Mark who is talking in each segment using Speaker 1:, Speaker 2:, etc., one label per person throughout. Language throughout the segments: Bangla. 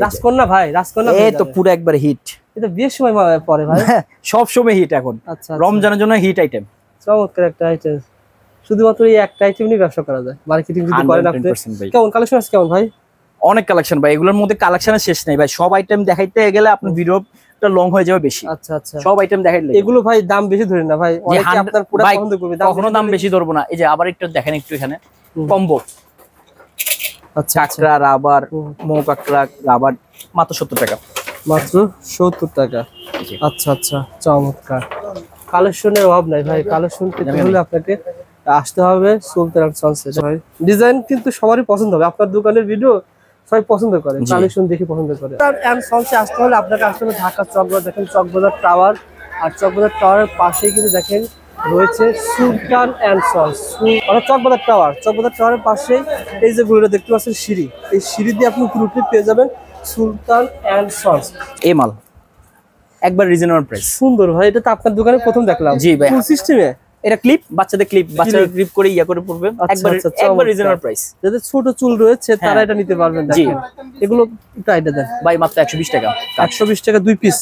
Speaker 1: রাজকন্যা ভাই, রাজকন্যা
Speaker 2: এই তো পুরো একবার হিট।
Speaker 1: এটা বিয়ের সময় পরে ভাই,
Speaker 2: সব সময় হিট এখন।
Speaker 1: আচ্ছা
Speaker 2: রমজানের জন্য হিট আইটেম।
Speaker 1: চমৎকার একটা আইটেম, শুধুমাত্র এই একটা আইটেম নিয়ে ব্যবসা করা যায়, মার্কেটিং যদি করেন আপনি। কেমন কালেকশন আছে কেমন ভাই?
Speaker 2: অনেক কালেকশন ভাই, এগুলোর মধ্যে কালেকশনের শেষ নেই ভাই। সব আইটেম দেখাইতে গেলে আপনার ভিডিওটা লং হয়ে যাবে বেশি।
Speaker 1: আচ্ছা আচ্ছা,
Speaker 2: সব আইটেম দেখাইলে
Speaker 1: এগুলো ভাই দাম বেশি ধরেন না ভাই, অনেকে আপনার পুরো পছন্দ করবে,
Speaker 2: কখনো দাম বেশি ধরবো না। এই যে আবার একটু দেখেন, একটু এখানে কম্বো,
Speaker 1: আচ্ছা
Speaker 2: কাঁকড়া রাবার, মৌ কাঁকড়া রাবার, মাত্র 70 টাকা।
Speaker 1: মাত্র 70 টাকা। আচ্ছা আচ্ছা, চমৎকার কালেকশনের অভাব নাই ভাই। কালেকশন পেতে হলে আপনাকে আসতে হবে সুলতান এন্ড সন্স। ভাই ডিজাইন কিন্তু সবারই পছন্দ হবে, আপনার দোকানের ভিডিও সবাই পছন্দ করে, কালেকশন দেখে পছন্দ করে। এন্ড সন্সে আসতে হলে আপনাকে আসতে হবে ঢাকা চকবাজার, দেখেন চকবাজার টাওয়ার, আর চকবাজার টাওয়ারের পাশেই কিন্তু দেখেন রয়েছে সুলতান এন্ড সন্স, অর্থাৎ চকবাজার টাওয়ার। চকবাজার টাওয়ারের পাশেই এই যে গুলো দেখতে পাচ্ছেন সিঁড়ি, এই সিঁড়ি দিয়ে আপনি উপরে উঠে পেয়ে যাবেন সুলতান এন্ড সন্স।
Speaker 2: এই মাল একবার রিজনেবল প্রাইস।
Speaker 1: সুন্দর ভাই, এটা তো আপনার দোকানে প্রথম দেখলাম।
Speaker 2: জি ভাই,
Speaker 1: ফুল সিস্টেমে
Speaker 2: এটা ক্লিপ, বাচ্চাদের ক্লিপ, বাচ্চাদের ক্লিপ করে ইয়া করে পড়বে। একবার রিজনেবল প্রাইস।
Speaker 1: যাদের ছোট চুল রয়েছে তারা এটা নিতে পারবেন। জি, এগুলো একটু আইডিয়া দেন
Speaker 2: ভাই। মাত্র 120 টাকা।
Speaker 1: 120 টাকা, দুই পিস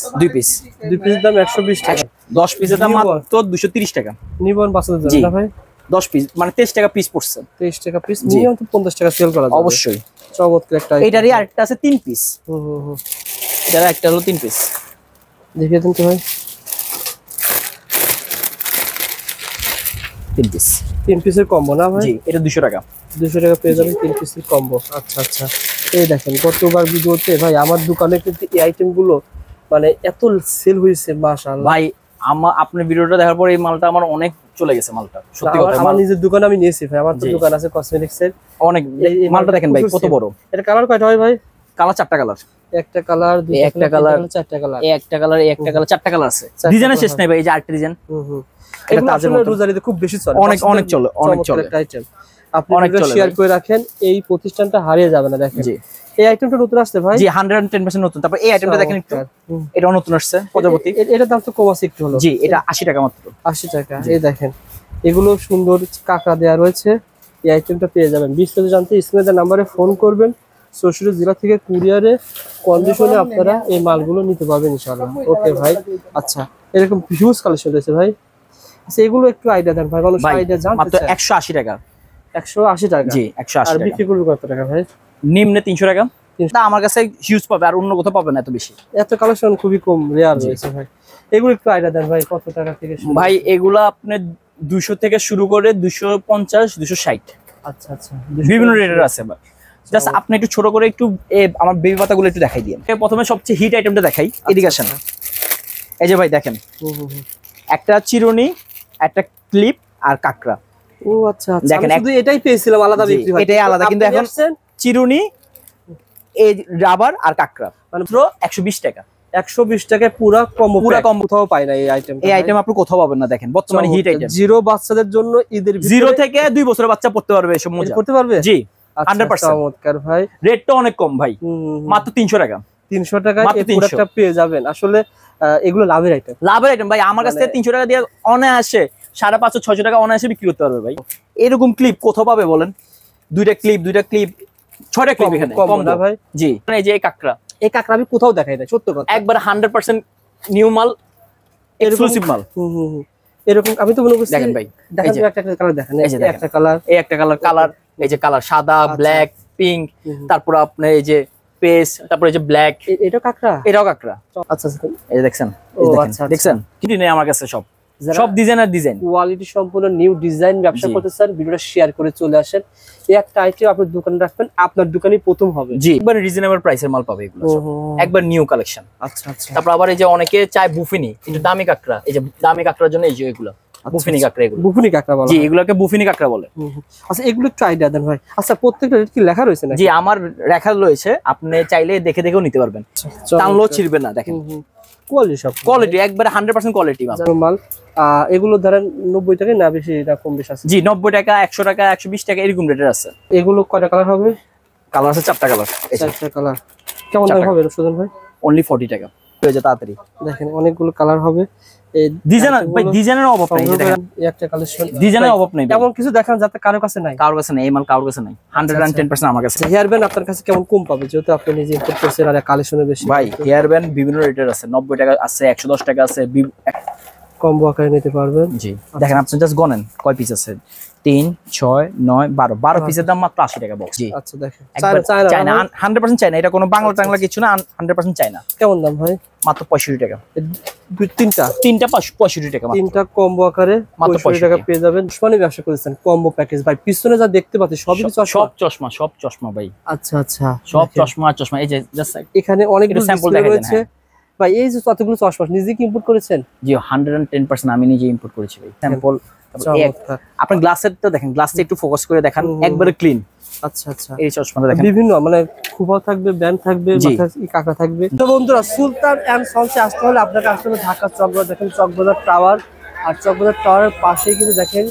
Speaker 1: দাম 120 টাকা।
Speaker 2: 10 পিসের দাম মাত্র 230 টাকা।
Speaker 1: নিবন বাচ্চাদের জন্য না ভাই?
Speaker 2: 10 পিস মানে 23 টাকা পিস পড়ছে।
Speaker 1: 23 টাকা পিস, মিনিমাম তো 50 টাকা সেল করা যাবে
Speaker 2: অবশ্যই।
Speaker 1: চমৎকার একটা।
Speaker 2: এটারই আরেকটা আছে 3 পিস। এটার একটা হলো 3 পিস।
Speaker 1: দেখিয়ে দিন তো ভাই। 3 পিসের কম্বো না ভাই?
Speaker 2: জি, এটা 200 টাকা।
Speaker 1: 200 টাকা পেয়ে যাবেন 3 পিসের কম্বো। আচ্ছা আচ্ছা, এই দেখেন গতবার ভিডিওতে ভাই আমার দোকানে কিন্তু এই আইটেম গুলো মানে এত সেল হয়েছে মাশাআল্লাহ
Speaker 2: ভাই। আপনার ভিডিওটা দেখার পর এই মালটা আমার অনেক চলে গেছে। মালটা সত্যি কথা,
Speaker 1: আমার নিজের দোকানে আমি নিয়েছি ভাই, আমার তো দোকান আছে কসমেটিক্স এর।
Speaker 2: অনেক মালটা দেখেন ভাই কত বড়।
Speaker 1: এটা কালার কয়টা হয় ভাই?
Speaker 2: কালার 4টা কালার।
Speaker 1: একটা কালার, দুইটা কালার, 4টা কালার।
Speaker 2: একটা কালার, একটা কালার, 4টা কালার আছে। ডিজাইনের শেষ নাই ভাই। এই যে আরেকটা ডিজাইন,
Speaker 1: এটা তাজের মতো রোজারিতে খুব বেশি চলে। অনেক চলে, অনেক চলে আইটেম। আপনি ভিডিও শেয়ার করে রাখেন, এই প্রতিষ্ঠানটা হারিয়ে যাবে না। দেখেন
Speaker 2: জি,
Speaker 1: এই আইটেমটা নতুন আসছে ভাই।
Speaker 2: জি, 110% নতুন। তারপর এই আইটেমটা দেখেন একটু, এটাও নতুন আসছে প্রজাপতি।
Speaker 1: এটার দাম তো কম আছে একটু হলো।
Speaker 2: জি, এটা 80 টাকা মাত্র।
Speaker 1: 80 টাকা। এই দেখেন এগুলো সুন্দর কাঁকড়া দেয়া রয়েছে, এই আইটেমটা পেয়ে যাবেন। বিস্তারিত জানতে স্ক্রিনে দেওয়া নম্বরে ফোন করবেন। 64 জেলা থেকে কুরিয়ারে কন্ডিশনে আপনারা এই মালগুলো নিতে পারবেন ইনশাআল্লাহ। ওকে ভাই। আচ্ছা, এরকম হিউজ কালেকশন রয়েছে ভাই। আচ্ছা, এগুলো একটু আইডিয়া দেন ভাই, মানুষ আইডিয়া জানতে চায়।
Speaker 2: মাত্র 180 টাকা।
Speaker 1: 180 টাকা?
Speaker 2: জি, 180
Speaker 1: আর
Speaker 2: টাকা।
Speaker 1: বিক্রি করবে কত টাকা ভাই?
Speaker 2: নিম্নে 300 টাকা। না, আমার কাছে হিউজ পাবে, আর অন্য কোথাও পাবে না এত বেশি।
Speaker 1: এত কালেকশন খুবই কম, রেয়ার রয়েছে ভাই। এগুলো একটু আইডিয়া দেন ভাই, কত টাকা থেকে শুরু?
Speaker 2: ভাই এগুলা আপনি 200 থেকে শুরু করে 250, 260।
Speaker 1: আচ্ছা আচ্ছা,
Speaker 2: বিভিন্ন রেটের আছে। জাস্ট আপনি একটু ছোট করে একটু আমার বেবি পাতাগুলো একটু দেখাই দিন। প্রথমে সবচেয়ে হিট আইটেমটা দেখাই, এদিকে আসেন। এই যে ভাই দেখেন, একটা চিরুনি, একটা ক্লিপ আর কাঁকড়া।
Speaker 1: ও আচ্ছা আচ্ছা, দেখেন শুধু এটাই পেয়েছিলাম আলাদা বিক্রি হয়,
Speaker 2: এটাই আলাদা। কিন্তু এখন চিরুনি, এই রাবার আর কাঁকড়া মাত্র 120 টাকা।
Speaker 1: 120 টাকায় পুরো কম্বো। কোথাও পাই না এই আইটেম।
Speaker 2: এই আইটেম আপনি কোথাও পাবেন না। দেখেন বর্তমানে হিট আইটেম।
Speaker 1: জিরো বাচ্চাদের জন্য ঈদের
Speaker 2: 0 থেকে 2 বছরের বাচ্চা পড়তে পারবে, এসব মজা
Speaker 1: পড়তে পারবে।
Speaker 2: জি, 100%।
Speaker 1: চমৎকার ভাই,
Speaker 2: রেটটা অনেক কম ভাই, মাত্র 300 টাকা।
Speaker 1: 300 টাকায় এই প্রোডাক্টটা পেয়ে যাবেন। আসলে এগুলো লাভের আইটেম,
Speaker 2: লাভের আইটেম ভাই। আমার কাছ থেকে 300 টাকা দিয়ে অনায়াসে 550-600 টাকা অনায়াসে বিক্রি করতে পারবে ভাই। এরকম ক্লিপ কোথাও পাবে বলেন? দুইটা ক্লিপ, 6টা ক্লিপ এখানে কম না ভাই। জি, এই যে এই কাঁকড়া,
Speaker 1: এই কাঁকড়া আমি কোথাও দেখাই না, সত্য কথা।
Speaker 2: একবার 100% নিউ মাল, এক্সক্লুসিভ মাল।
Speaker 1: এরকম আমি তো মনে করছি।
Speaker 2: দেখেন ভাই,
Speaker 1: দেখেন একটা কালার দেখেন, এই যে একটা কালার,
Speaker 2: এই একটা কালার, এই যে কালার সাদা, ব্ল্যাক, পিঙ্ক, তারপর আপনি এই যে পেস, তারপর এই যে ব্ল্যাক।
Speaker 1: এটাও কাঁকড়া?
Speaker 2: এটাও কাঁকড়া।
Speaker 1: আচ্ছা আচ্ছা,
Speaker 2: এই দেখছেন, দেখছেন কি নেই আমার কাছে সব ডিজাইনার ডিজাইন,
Speaker 1: কোয়ালিটি সম্পূর্ণ নিউ ডিজাইন ব্যবসা করতে স্যার ভিডিওটা শেয়ার করে চলে আসেন। এই একটা আইটেম আপনার দোকানে রাখবেন, আপনার দোকানই প্রথম হবে।
Speaker 2: জি, একবার রিজনেবল প্রাইসের মাল পাবে এগুলো, একবার নিউ কালেকশন।
Speaker 1: আচ্ছা আচ্ছা,
Speaker 2: তারপর আবার এই যে অনেকে চায় বুফিনি, একটু দামি কাঁকড়া। এই যে দামি কাঁকড়ার জন্য এই যে এগুলো বুফিনি কাঁকড়া। এগুলো
Speaker 1: বুফিনি কাঁকড়া বলে?
Speaker 2: জি, এগুলোকে বুফিনি কাঁকড়া বলে।
Speaker 1: আচ্ছা, এগুলো একটু আইডিয়া দেন ভাই। আচ্ছা, প্রত্যেকটা রেট কি লেখা রয়েছে নাকি?
Speaker 2: জি, আমার লেখা রয়েছে, আপনি চাইলে দেখে দেখেও নিতে পারবেন, টানলেও ছিড়বে না। দেখেন কোয়ালিটি একবারে 100% কোয়ালিটি মাল।
Speaker 1: এগুলো ধরেন 90 টাকা না বেশি, না কম বেশি আছে?
Speaker 2: জি, 90 টাকা, 100 টাকা, 120 টাকা এরকম রেটের আছে।
Speaker 1: এগুলো কয়টা কালার হবে?
Speaker 2: কালার আছে 4টা কালার।
Speaker 1: 4টা কালার। কেমন দাম হবে সুজন ভাই?
Speaker 2: অনলি 40 টাকা। হয়ে যায় তাড়াতাড়ি।
Speaker 1: দেখেন অনেকগুলো কালার হবে, এই
Speaker 2: ডিজাইনের অভাব নাই, দেখেন
Speaker 1: এই একটা কালেকশন
Speaker 2: ডিজাইনের অভাব নাই,
Speaker 1: এমন কিছু দেখান যাতে কারোর কাছে নাই।
Speaker 2: কারোর কাছে নেই, এই মাল কারোর কাছে নাই, 110% আমার কাছে।
Speaker 1: হেয়ার ব্যান্ড আপনার কাছে কেমন কম পাবে, যেহেতু আপনি নিজে ইম্পোর্ট করছেন আর কালেকশনের বেশি?
Speaker 2: ভাই হেয়ার ব্যান্ড বিভিন্ন রেটের আছে, 90 টাকা আছে, 110 টাকা আছে,
Speaker 1: কম্বো আকারে নিতে পারবেন।
Speaker 2: জি দেখেন আপনি জাস্ট গনেন কয় পিস আছে, 3 6 9 12 পিসের দাম মাত্র 80 টাকা বক্স। জি
Speaker 1: আচ্ছা দেখেন
Speaker 2: চায়না 100% চায়না, এটা কোনো বাংলা টাংলা কিছু না, 100% চায়না।
Speaker 1: কেমন দাম ভাই?
Speaker 2: মাত্র 65 টাকা।
Speaker 1: তিনটা
Speaker 2: 65 টাকা,
Speaker 1: তিনটা কম্বো আকারে মাত্র 65 টাকা পেয়ে যাবেন। উসমানী ব্যবসা করেছেন কম্বো প্যাকেজ ভাই, পিছনে যা দেখতে পাচ্ছি সবই
Speaker 2: সব চশমা ভাই।
Speaker 1: আচ্ছা আচ্ছা
Speaker 2: সব চশমা এই যে জাস্ট
Speaker 1: এখানে অনেকগুলো
Speaker 2: স্যাম্পল
Speaker 1: ডিসপ্লে
Speaker 2: দেখা
Speaker 1: রয়েছে ভাই। এই যে কতগুলো চশমা নিজে কি ইম্পোর্ট করেছেন?
Speaker 2: জি 110% আমি নিজে ইম্পোর্ট করেছি ভাই স্যাম্পল। আপনি গ্লাসেরটা দেখেন, গ্লাসটা একটু ফোকাস করে দেখান, একবারে ক্লিন।
Speaker 1: আচ্ছা আচ্ছা
Speaker 2: এই চশমাটা দেখেন,
Speaker 1: বিভিন্ন মানে খুবাও থাকবে, ব্যান্ড থাকবে, মাথায় কাঁকড়া থাকবে। তো বন্ধুরা সুলতান এন্ড সন্সে আসতে হলে আপনাকে আসতে হবে ঢাকা চকবাজার। দেখেন চকবাজার টাওয়ার, আর চকবাজার টাওয়ারের পাশেই কিন্তু দেখেন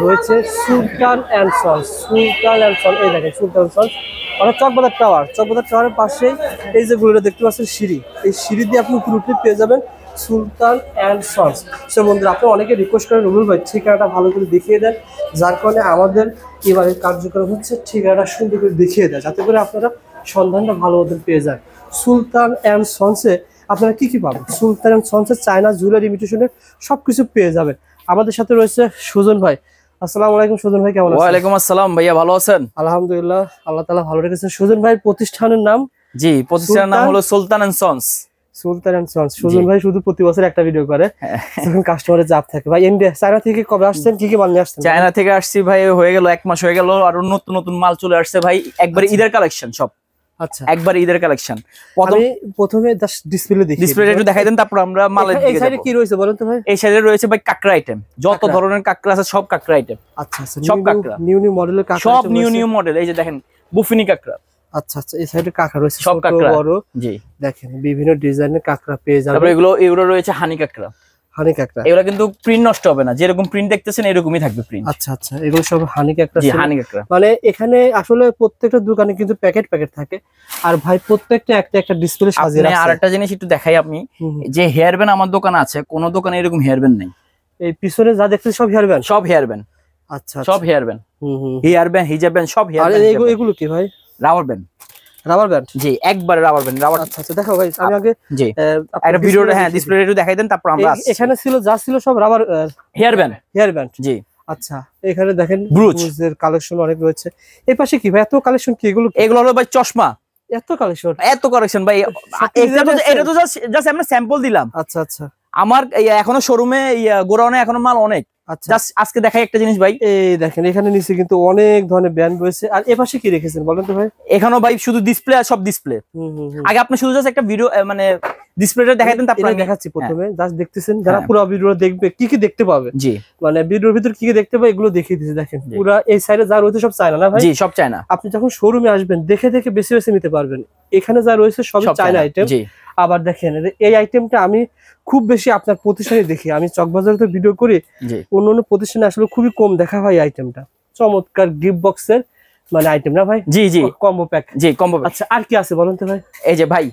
Speaker 1: রয়েছে Sultan and sons. Sultan and sons, এই দেখেন সুলতান সন্স অর্থাৎ চকবাজার টাওয়ার। চকবাজার টাওয়ারের পাশেই এই যে গুলো দেখতে পাচ্ছেন সিঁড়ি, এই সিঁড়ি দিয়ে আপনি উপরে উঠে পেয়ে যাবেন সুলতান এন্ড সন্স। সো বন্ধুরা আপনি অনেকে রিকোয়েস্ট করেন রুবেল ভাই ঠিকানাটা ভালো করে দেখিয়ে দেন, যার কারণে আমাদের এবারের কার্যক্রম হচ্ছে ঠিকানাটা সুন্দর করে দেখিয়ে দেয়, যাতে করে আপনারা সন্ধানটা ভালো মতো পেয়ে যান। সুলতান এন্ড সন্সে আপনারা কি কি পাবেন? সুলতান এন্ড সন্সের চায়না জুয়েলারি ইমিটেশনের সবকিছু পেয়ে যাবেন। আমাদের সাথে রয়েছে সুজন ভাই। আসসালামু আলাইকুম সুজন ভাই, কেমন আছেন?
Speaker 2: ওয়ালাইকুম আসসালাম ভাইয়া, ভালো আছেন?
Speaker 1: আলহামদুলিল্লাহ, আল্লাহ তাআলা ভালো রেখেছেন। সুজন ভাই প্রতিষ্ঠানের নাম?
Speaker 2: জি প্রতিষ্ঠানের নাম হলো Sultan and sons.
Speaker 1: Sultan and sons. Sujon ভাই শুধু প্রতি বছর একটা ভিডিও করে, যখন কাস্টমারের চাপ থাকে। ভাই ইন্ডিয়া চায়না থেকে কবে আসছেন, কি কি মাল নিয়ে আসছেন?
Speaker 2: চায়না থেকে আসছি ভাই, হয়ে গেল 1 মাস হয়ে গেল, আর নতুন নতুন মাল চলে আসছে ভাই, একবারে ঈদের কালেকশন সব।
Speaker 1: আচ্ছা
Speaker 2: একবারে ঈদের কালেকশন।
Speaker 1: প্রথমে জাস্ট ডিসপ্লে দেখি,
Speaker 2: ডিসপ্লেটা একটু দেখাই দেন, তারপর আমরা মালের দিকে যাব।
Speaker 1: এই সাইডে কি রয়েছে বলেন তো ভাই?
Speaker 2: এই সাইডে রয়েছে ভাই কাকড়া আইটেম, যত ধরনের কাকড়া আছে সব কাকড়া আইটেম।
Speaker 1: আচ্ছা আচ্ছা
Speaker 2: সব কাকড়া,
Speaker 1: নিউ মডেলের কাকড়া,
Speaker 2: সব নিউ মডেল। এই যে দেখেন বুফিনি কাকড়া।
Speaker 1: আচ্ছা আচ্ছা এই সাইডে কাকড়া রয়েছে
Speaker 2: সব
Speaker 1: ছোট
Speaker 2: কাকড়া
Speaker 1: বড়।
Speaker 2: জি
Speaker 1: দেখেন বিভিন্ন ডিজাইনের কাকড়া পেয়ে যাবেন।
Speaker 2: তারপর এগুলো রয়েছে হানি কাকড়া।
Speaker 1: হানি কাকড়া
Speaker 2: এগুলো কিন্তু প্রিন্ট নষ্ট হবে না, যেরকম প্রিন্ট দেখতেছেন এরকমই থাকবে প্রিন্ট।
Speaker 1: আচ্ছা আচ্ছা এগুলো সব হানি কাকড়া।
Speaker 2: জি হানি কাকড়া।
Speaker 1: মানে এখানে আসলে প্রত্যেকটা দোকানে কিন্তু প্যাকেট থাকে, আর ভাই প্রত্যেকটা একটা ডিসপ্লে সাজিয়ে রাখছে।
Speaker 2: আরেকটা জিনিস একটু দেখাই, আপনি যে হেয়ার ব্যান্ড আমার দোকানে আছে, কোন দোকানে এরকম হেয়ার ব্যান্ড নেই।
Speaker 1: এই পিছনে যা দেখতেছেন সব হেয়ার ব্যান্ড?
Speaker 2: সব হেয়ার ব্যান্ড।
Speaker 1: আচ্ছা
Speaker 2: সব হেয়ার ব্যান্ড, হেয়ার ব্যান্ড, হিজাব ব্যান্ড, সব হেয়ার ব্যান্ড।
Speaker 1: আর এগুলো কি ভাই?
Speaker 2: Rubber band.
Speaker 1: Rubber band?
Speaker 2: জি একবারে রাবার ব্যান্ড। রাবার।
Speaker 1: আচ্ছা আচ্ছা দেখো ভাই, আমি আগে
Speaker 2: জি একটা ভিডিওটা ডিসপ্লেটা একটু দেখাই দেন, তারপর আমরা
Speaker 1: এখানে ছিল সব rubber
Speaker 2: hair band.
Speaker 1: Hair band
Speaker 2: জি
Speaker 1: আচ্ছা এখানে দেখেন
Speaker 2: ব্রুজের
Speaker 1: কালেকশন অনেক রয়েছে। এই পাশে কি ভাই এত কালেকশন? কি এগুলো
Speaker 2: হলো ভাই চশমা।
Speaker 1: এত কালেকশন ভাই,
Speaker 2: এটা তো জাস্ট আমরা স্যাম্পল দিলাম।
Speaker 1: আচ্ছা আচ্ছা
Speaker 2: আমার এখনো শোরুমে গোডাউনে এখনো মাল অনেক।
Speaker 1: আচ্ছা
Speaker 2: জাস্ট আজকে দেখাই একটা জিনিস ভাই,
Speaker 1: এই দেখেন এখানে নিচে কিন্তু অনেক ধরনের ব্যান্ড রয়েছে। আর এই পাশে কি রেখেছেন বলেন তো ভাই?
Speaker 2: এখানেও ভাই শুধু ডিসপ্লে আর সব ডিসপ্লে। আগে আপনি শুধু জাস্ট একটা ভিডিও মানে ডিসপ্লেটা দেখাই দেন, তারপর আমি
Speaker 1: দেখাচ্ছি। প্রথমে জাস্ট দেখতেছেন, যারা পুরো ভিডিও দেখবে কি কি দেখতে পাবে,
Speaker 2: জি
Speaker 1: মানে ভিডিওর ভিতর কি কি দেখতে পাবে এগুলো দেখিয়ে দিয়েছি। দেখেন পুরো এই সাইডে যা রয়েছে সব চায়না না ভাই?
Speaker 2: জি সব চায়না।
Speaker 1: আপনি যখন শোরুমে আসবেন দেখে বেছে বেছে নিতে পারবেন। এখানে যা রয়েছে সব চায়না আইটেম। আবার দেখেন এই আইটেমটা আমি খুব বেশি আপনার প্রতিষ্ঠানে দেখি, আমি চকবাজারে তো ভিডিও করি, অন্য প্রতিষ্ঠানে আসলে খুবই কম দেখা হয় এই আইটেমটা। চমৎকার গিফট বক্সের মানে আইটেম না ভাই?
Speaker 2: জি জি
Speaker 1: কম্বো প্যাক।
Speaker 2: জি কম্বো।
Speaker 1: আচ্ছা আর কি আছে বলেন তো ভাই?
Speaker 2: এই যে ভাই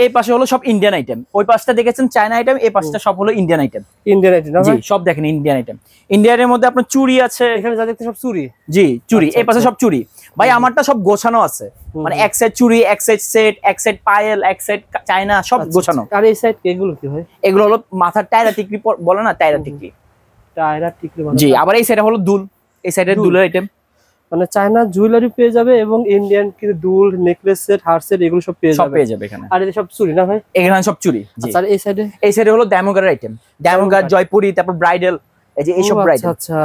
Speaker 2: এই পাশে হলো সব ইন্ডিয়ান আইটেম, ওই পাশটা দেখেছেন চায়না আইটেম, এই পাশটা সব হলো ইন্ডিয়ান আইটেম।
Speaker 1: ইন্ডিয়ান আইটেম না ভাই?
Speaker 2: সব দেখেন ইন্ডিয়ান আইটেম। ইন্ডিয়ানের মধ্যে আপনার চুড়ি আছে,
Speaker 1: এখানে যা দেখতে সব চুড়ি।
Speaker 2: জি চুড়ি, এই পাশে সব চুড়ি ভাই। আমারটা সব গোছানো আছে, মানে এক সাইড চুড়ি, এক সাইড সেট, এক সাইড পায়েল, এক সাইড চায়না, সব গোছানো।
Speaker 1: আর এই সাইড এগুলো কি ভাই?
Speaker 2: এগুলো হলো মাথার টায়রা টিকলি বলে না, টায়রা টিকলি।
Speaker 1: টায়রা টিকলি
Speaker 2: জি। আবার এই সাইডে হলো দুল, এই সাইডে দুলের আইটেম,
Speaker 1: মানে চায়না জুয়েলারি পেয়ে যাবে এবং ইন্ডিয়ান কিন্তু দুল, নেকলেস সেট, হার সেট এগুলো সব পেয়ে যাবে এখানে। আর এই সব চুড়ি না ভাই?
Speaker 2: এখানে সব চুড়ি।
Speaker 1: আচ্ছা এই সাইডে
Speaker 2: হলো ডায়মন্ডের আইটেম, ডায়মন্ড, জয়পুরি, তারপর ব্রাইডাল, এই যে এইসব ব্রাইডাল।
Speaker 1: আচ্ছা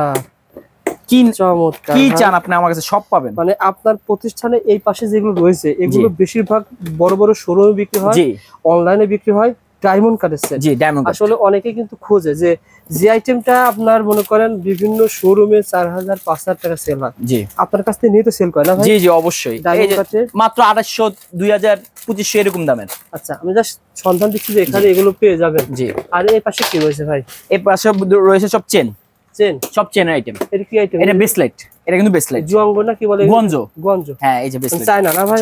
Speaker 1: কি চমৎকার,
Speaker 2: কি চান আপনি আমার কাছে সব পাবেন।
Speaker 1: মানে আপনার প্রতিষ্ঠানে এই পাশে যেগুলো রয়েছে এগুলো বেশিরভাগ বড় বড় শোরুমে বিক্রি হয়, অনলাইনে বিক্রি হয়। Diamond collection. জি ডায়মন্ড। আসলে অনেকে কিন্তু খোঁজে যে আইটেমটা আপনার মনে করেন বিভিন্ন শোরুমে 4000 5000 টাকা সেল হয়, জি আপনার কাছ থেকে নিয়ে তো সেল করে না ভাই? জি জি অবশ্যই। মাত্র 2800 2000 2500 এরকম দামের। আচ্ছা আমি জাস্ট সন্ধান দিচ্ছি যে এখানে এগুলো পেয়ে যাবেন। জি। আর এই পাশে কি রয়েছে ভাই? এই পাশে রয়েছে সব চেন, সব চেনের আইটেম। এটা কি আইটেম? এটা ব্রেসলেট, এটা কিন্তু ব্রেসলেট। জুয়াঙ্গ না কি বলে? গঞ্জো। হ্যাঁ এই যে ব্রেসলেট। চায়না না ভাই?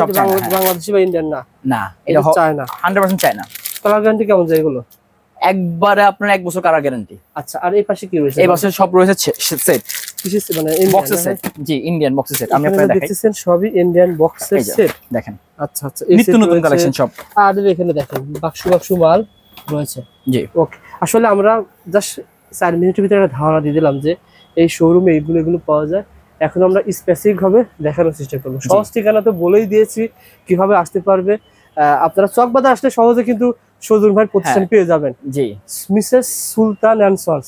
Speaker 1: বাংলাদেশি বা ইন্ডিয়ান না? না এটা চায়না, 100% চায়না। কালার গ্যারান্টি কেমন যায় এগুলো?
Speaker 2: একবারে আপনার 1 বছর কালার গ্যারান্টি।
Speaker 1: আচ্ছা, আর এই পাশে কি রয়েছে?
Speaker 2: এই পাশে সব রয়েছে সেট,
Speaker 1: কিসের মানে
Speaker 2: বক্সের সেট। জি, ইন্ডিয়ান বক্সের সেট। আমি আপনাকে দেখাই।
Speaker 1: দেখতেছেন সবই ইন্ডিয়ান বক্সের সেট,
Speaker 2: দেখেন।
Speaker 1: আচ্ছা আচ্ছা,
Speaker 2: নিত্য নতুন কালেকশন সব।
Speaker 1: আর এখানে দেখেন বাক্স মাল রয়েছে।
Speaker 2: জি
Speaker 1: ওকে, আসলে আমরা জাস্ট 4 মিনিটের ভিতরে একটা ধারণা দিয়ে দিলাম যে এই শোরুমে এগুলো পাওয়া যায়। এখন আমরা স্পেসিফিক ভাবে দেখানোর চেষ্টা করবো। সহজ ঠিকানা তো বলেই দিয়েছি কিভাবে আসতে পারবে। আপনারা চকবাজার আসলে সহজে কিন্তু সজল ভাইয়ের প্রতিষ্ঠান পেয়ে যাবেন।
Speaker 2: জি,
Speaker 1: মিসেস সুলতান এন্ড সন্স।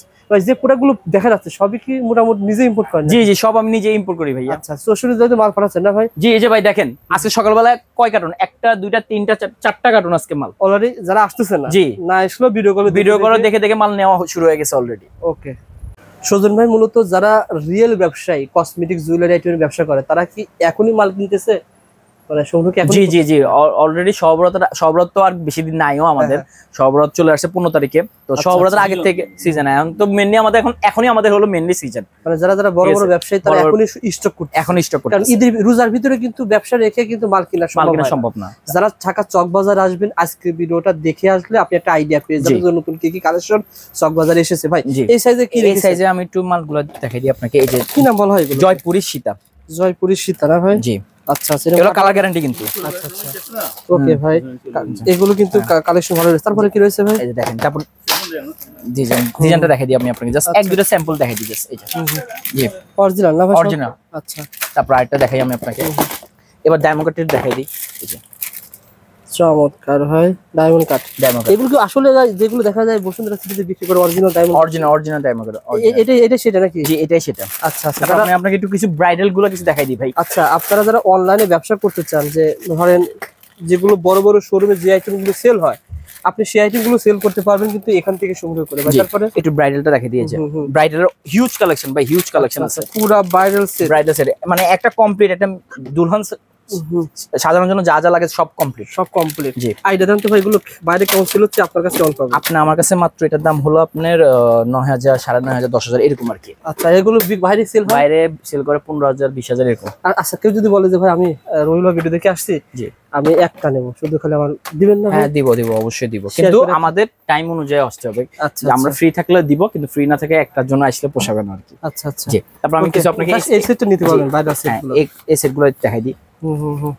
Speaker 1: যে প্রোডাক্টগুলো দেখা যাচ্ছে সবই কি মোটামুটি নিজে ইম্পোর্ট করেন?
Speaker 2: জি জি, সব আমি নিজে ইম্পোর্ট করি ভাই।
Speaker 1: আচ্ছা, 64 জয়তে মাল পাঠাচ্ছেন না ভাই?
Speaker 2: জি, এই যে ভাই দেখেন, আজকে সকালবেলা কয় কার্টন, 1টা 2টা 3টা 4টা কার্টন আজকে মাল
Speaker 1: অলরেডি যারা আসতেছে না,
Speaker 2: জি
Speaker 1: না আসলো ভিডিও কলে
Speaker 2: দেখে মাল নেওয়া শুরু হয়ে গেছে অলরেডি।
Speaker 1: ওকে, সজন ভাই মূলত যারা রিয়েল ব্যবসায়ী কসমেটিক জুয়েলারি আইটেমের ব্যবসা করে তারা কি এখনই মাল কিনতেছে? মানে সংগ্রহ কি এখন?
Speaker 2: জি জি জি, অলরেডি সবরত তো আর বেশি দিন নাইও আমাদের। সবরত চলে আসছে 15 তারিখে। তো সবরতের আগে থেকে সিজন, এখন তো মেইনলি আমাদের এখনই আমাদের হলো মেইনলি সিজন।
Speaker 1: মানে যারা বড় বড় ব্যবসায়ী তারা এখনই স্টক করতে,
Speaker 2: এখন স্টক করতে,
Speaker 1: কারণ ঈদের রোজার ভিতরে কিন্তু ব্যবসা রেখে কিন্তু মাল কিনা
Speaker 2: সম্ভব না।
Speaker 1: যারা ঢাকা চকবাজার আসবেন, আজকে ভিডিওটা দেখে আসলে আপনি একটা আইডিয়া পেয়ে যাবেন যে নতুন কি কি কালেকশন চকবাজারে এসেছে। ভাই এই সাইজে কি,
Speaker 2: এই সাইজে আমি একটু মালগুলো দেখাই দিই আপনাকে। এই যে
Speaker 1: কি নাম বলা হয় এগুলো?
Speaker 2: জয়পুরি সীতা।
Speaker 1: জয়পুরি সীতা না ভাই?
Speaker 2: জি,
Speaker 1: আচ্ছা আচ্ছা,
Speaker 2: এগুলো কালার গ্যারান্টি কিন্তু।
Speaker 1: আচ্ছা আচ্ছা, ওকে ভাই, এগুলো কিন্তু কালেকশন ভালো রয়েছে। তারপরে কি রয়েছে ভাই?
Speaker 2: এই যে দেখেন, তারপর ডিজাইনটা দেখাই দিই আমি আপনাকে, জাস্ট এক দুটো স্যাম্পল দেখাই দিই জাস্ট। এই যে জি,
Speaker 1: অরিজিনাল না ভাই?
Speaker 2: অরিজিনাল।
Speaker 1: আচ্ছা,
Speaker 2: তারপর আরেকটা দেখাই আমি আপনাকে। এবার ডায়মন্ড কাটের দেখাই দিই। এই যে
Speaker 1: চমৎকার ভাই, ডায়মন্ড কাট।
Speaker 2: ডায়মন্ড
Speaker 1: এগুলো কি আসলে যেগুলো দেখা যায় বসুন্ধরা সিটিতে বিক্রি করে original diamond?
Speaker 2: Original diamond cut.
Speaker 1: এটা সেটা নাকি?
Speaker 2: জি, এটাই সেটা।
Speaker 1: আচ্ছা আচ্ছা,
Speaker 2: তারপর আমি আপনাকে একটু কিছু ব্রাইডাল গুলো কিছু দেখাই দিই ভাই।
Speaker 1: আচ্ছা, আপনারা যারা অনলাইনে ব্যবসা করতে চান, যে ধরেন যেগুলো বড় বড় শোরুমে যে আইটেমগুলো সেল হয়, আপনি সেই আইটেমগুলো সেল করতে পারবেন কিন্তু এখান থেকে সংগ্রহ করে। তারপরে
Speaker 2: একটু ব্রাইডালটা দেখাই দিয়েছে। ব্রাইডালের হিউজ কালেকশন ভাই, হিউজ কালেকশন আছে।
Speaker 1: পুরো ব্রাইডাল সেট,
Speaker 2: মানে একটা কমপ্লিট একটা দুলহান সাজানোর জন্য যা যা লাগে সব কমপ্লিট। জি,
Speaker 1: আইডিয়া দেন তো ভাই, এগুলো বাইরে কেমন সেল হচ্ছে, আপনার কাছে কেমন পাবেন?
Speaker 2: আপনি আমার কাছে মাত্র এটার দাম হলো আপনার 9000, 9500, 10000 এরকম আর কি।
Speaker 1: আচ্ছা, এগুলো বাইরে সেল হয়?
Speaker 2: বাইরে সেল করে 15000, 20000 এরকম।
Speaker 1: আর আচ্ছা, কেউ যদি বলে যে ভাই আমি রহিলা ভিডিও দেখে আসছি,
Speaker 2: জি
Speaker 1: আমি একটা নেব, শুধু খালি আমার দিবেন না?
Speaker 2: হ্যাঁ, দিব অবশ্যই দিব, কিন্তু আমাদের টাইম অনুযায়ী আসতে হবে।
Speaker 1: আচ্ছা,
Speaker 2: আমরা ফ্রি থাকলে দিব, কিন্তু ফ্রি না থাকে একটার জন্য আসলে পোষাবে না আর কি।
Speaker 1: আচ্ছা আচ্ছা,
Speaker 2: জি, তারপর আমি কিছু আপনাকে
Speaker 1: এই সেটটা নিতে পারবেন, বাইরে সেটগুলো।
Speaker 2: এই সেটগুলো দেখাই দিই।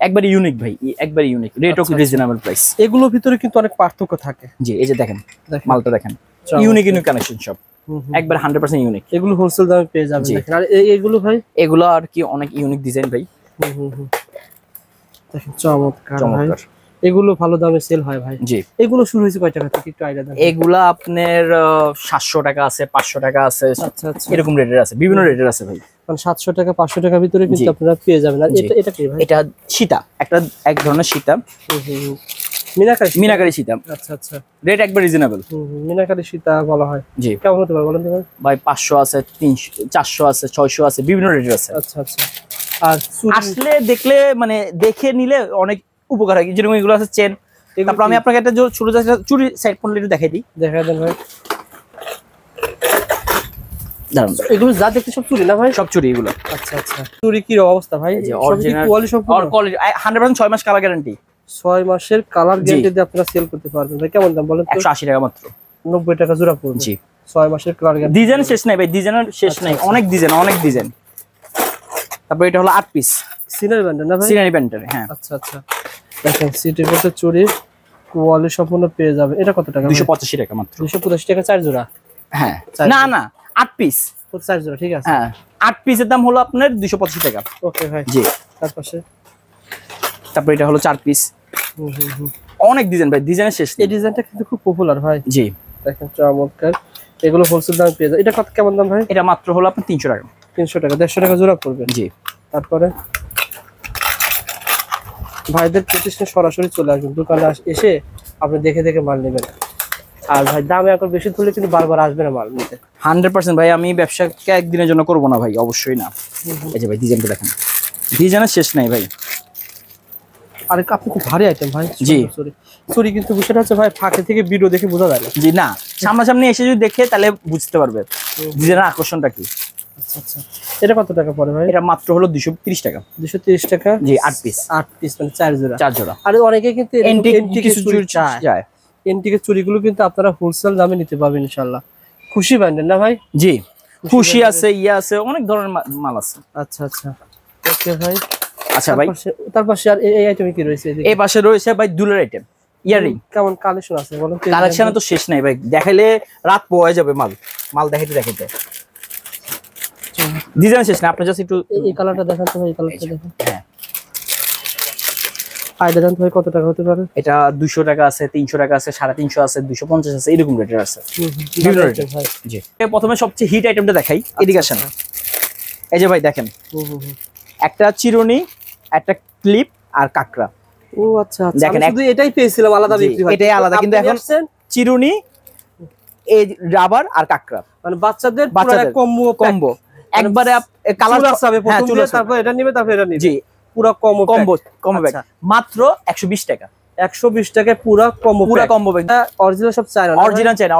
Speaker 2: একবারে ইউনিক ভাই, একবারে unique, rate of reasonable price.
Speaker 1: এগুলোর ভিতরে কিন্তু অনেক পার্থক্য থাকে।
Speaker 2: জি, এই যে দেখেন মালটা দেখেন, ইউনিক কানেকশন সব একবার 100% ইউনিক।
Speaker 1: এগুলো হোলসেল দামে পেয়ে যাবেন। দেখেন, আর এগুলো ভাই,
Speaker 2: এগুলো আর কি অনেক ইউনিক ডিজাইন ভাই।
Speaker 1: দেখেন চমৎকার ভাই, এগুলো ভালো দামে সেল হয় ভাই।
Speaker 2: জি,
Speaker 1: এগুলো শুরু হয়েছে কয় টাকা থেকে একটু আইডিয়া দেন?
Speaker 2: এগুলা আপনার 700 টাকা আছে, 500 টাকা আছে।
Speaker 1: আচ্ছা আচ্ছা,
Speaker 2: এরকম রেটের আছে, বিভিন্ন রেটের আছে ভাই।
Speaker 1: মানে 700 টাকা 500 টাকার ভিতরে কিন্তু আপনারা পেয়ে যাবেন। আর এটা কি ভাই?
Speaker 2: এটা সীতা, এক ধরনের সীতা, মিনাকারি সীতা।
Speaker 1: আচ্ছা আচ্ছা,
Speaker 2: রেট একবার রিজনেবল।
Speaker 1: মিনাকারি সীতা বলা হয়।
Speaker 2: জি,
Speaker 1: কেমন হতে পারে বলেন তো
Speaker 2: ভাই? 500 আছে, 300, 400 আছে, 600 আছে, বিভিন্ন রেটের আছে।
Speaker 1: আচ্ছা আচ্ছা, আর
Speaker 2: আসলে দেখলে মানে দেখে নিলে অনেক উপকার হয়, যেরকম এগুলো আছে চেন। তারপর আমি আপনাকে একটা ছোট চুরি সাইড পড়লে একটু দেখাই দিই।
Speaker 1: দেখাই দেন ভাই।
Speaker 2: দাঁড়ান,
Speaker 1: এগুলো যা দেখতে সব চুরি না ভাই?
Speaker 2: সব চুরি এগুলো।
Speaker 1: আচ্ছা আচ্ছা, চুরি কি অবস্থা ভাই?
Speaker 2: অরিজিনাল
Speaker 1: কোয়ালিটি সম্পূর্ণ
Speaker 2: 100% 6 মাস কালার গ্যারান্টি।
Speaker 1: 6 মাসের কালার গ্যারান্টি দিয়ে আপনারা সেল করতে পারবেন ভাই। কেমন দাম বলেন তো?
Speaker 2: 180 টাকা মাত্র,
Speaker 1: 90 টাকা জোড়া পড়বে।
Speaker 2: জি,
Speaker 1: 6 মাসের কালার গ্যারান্টি।
Speaker 2: ডিজাইন শেষ নাই ভাই, ডিজাইনের শেষ নাই, অনেক ডিজাইন। তারপর এটা হলো 8 পিস
Speaker 1: সিনারি ব্যান্ড না ভাই?
Speaker 2: সিনারি প্যান্টের। হ্যাঁ,
Speaker 1: আচ্ছা আচ্ছা, দেখেন সিটির মধ্যে চুরি কোয়ালিটি সম্পূর্ণ পেয়ে যাবেন। এটা কত টাকা?
Speaker 2: 285 টাকা মাত্র।
Speaker 1: 285 টাকা 4 জোড়া?
Speaker 2: হ্যাঁ, না 8 পিস।
Speaker 1: 4 জোড়া, ঠিক আছে।
Speaker 2: হ্যাঁ, 8 পিসের দাম হলো আপনার 285 টাকা।
Speaker 1: ওকে ভাই,
Speaker 2: জি।
Speaker 1: তারপর
Speaker 2: এটা হলো 4 পিস। অনেক ডিজাইন ভাই, ডিজাইনের শেষ।
Speaker 1: এই ডিজাইনটা কিন্তু খুব পপুলার ভাই।
Speaker 2: জি,
Speaker 1: দেখেন চমৎকার, এগুলো হোলসেল দামে পেয়ে যাবেন। এটা কত, কেমন দাম ভাই?
Speaker 2: এটা মাত্র হলো আপনার 300 টাকা।
Speaker 1: 300 টাকা, 150 টাকা জোড়া পড়বে।
Speaker 2: জি,
Speaker 1: তারপরে ভাইদের প্রতিষ্ঠানে সরাসরি চলে আসবেন, দোকানে এসে আপনি দেখে দেখে মাল নেবেন। আর ভাই দামে এখন বেশি ধরলে কিন্তু বারবার আসবে না মাল নিতে।
Speaker 2: 100% ভাই, আমি ব্যবসাকে একদিনের জন্য করবো না ভাই, অবশ্যই না। এই যে ভাই ডিজাইনটা দেখেন, ডিজাইনের শেষ নাই ভাই।
Speaker 1: আর আপনি খুব ভারী আইটেম ভাই।
Speaker 2: জি,
Speaker 1: চুরি কিন্তু বিষয়টা হচ্ছে ভাই, ফাঁকে থেকে ভিডিও দেখে বোঝা যায় না।
Speaker 2: জি, না সামনাসামনি এসে যদি দেখে তাহলে বুঝতে পারবে ডিজাইনের আকর্ষণটা কি।
Speaker 1: আচ্ছা আচ্ছা, এটা কত টাকা পড়ে ভাই?
Speaker 2: এটা মাত্র হলো 230 টাকা।
Speaker 1: 230 টাকা?
Speaker 2: জি, 8 পিস।
Speaker 1: 8 পিস মানে 4 জোড়া।
Speaker 2: 4 জোড়া।
Speaker 1: আর অনেকে কিন্তু
Speaker 2: কিছু চুরি যায়,
Speaker 1: এন্টিকের চুড়িগুলো কিন্তু আপনারা হোলসেল দামে নিতে পারবেন ইনশাআল্লাহ। খুশি ব্র্যান্ডের না ভাই?
Speaker 2: জি, খুশি আছে, ইয়া আছে, অনেক ধরনের মাল আছে।
Speaker 1: আচ্ছা আচ্ছা, ওকে ভাই।
Speaker 2: আচ্ছা ভাই,
Speaker 1: তার পাশে আর এই আইটেমে কি রয়েছে?
Speaker 2: এই পাশে রয়েছে ভাই দুলের আইটেম, ইয়ারিং।
Speaker 1: কেমন কালেকশন আছে বলুন?
Speaker 2: কালেকশনে তো শেষ নাই ভাই, দেখাইলে রাত পোয়া যাবে। মাল দেখাইতে ডিজাইন শেষ না। আপনি জাস্ট একটু
Speaker 1: এই কালারটা দেখান তো ভাই, এই কালারটা দেখেন।
Speaker 2: হ্যাঁ,
Speaker 1: আইডিয়া দেন ভাই কত টাকা হতে পারে?
Speaker 2: এটা 200 টাকা আছে, 300 টাকা আছে, 350 আছে, 250 আছে, এরকম রেটের আছে। বিভিন্ন রেটের
Speaker 1: ভাই।
Speaker 2: জি, প্রথমে সবচেয়ে হিট আইটেমটা দেখাই, এদিকে আসেন। এই যে ভাই দেখেন, একটা চিরুনি, একটা ক্লিপ আর কাকড়া।
Speaker 1: ও আচ্ছা আচ্ছা,
Speaker 2: দেখেন,
Speaker 1: আমি শুধু এটাই পেয়েছিলাম আলাদা বিক্রি হয়।
Speaker 2: এটাই আলাদা, কিন্তু এখন চিরুনি, এই রাবার আর কাকড়া,
Speaker 1: মানে বাচ্চাদের পুরো কম্বো
Speaker 2: একবারে কালার
Speaker 1: আছে। প্রথম দিয়ে তারপর এটা নিবে, তারপর এটা নিবে।
Speaker 2: জি,
Speaker 1: পুরো কম্বো
Speaker 2: ব্যাগ মাত্র 120 টাকা।
Speaker 1: 120 টাকায় পুরো কম্বো ব্যাগ। অরিজিনাল সব চায়না,
Speaker 2: অরিজিনাল চায়না,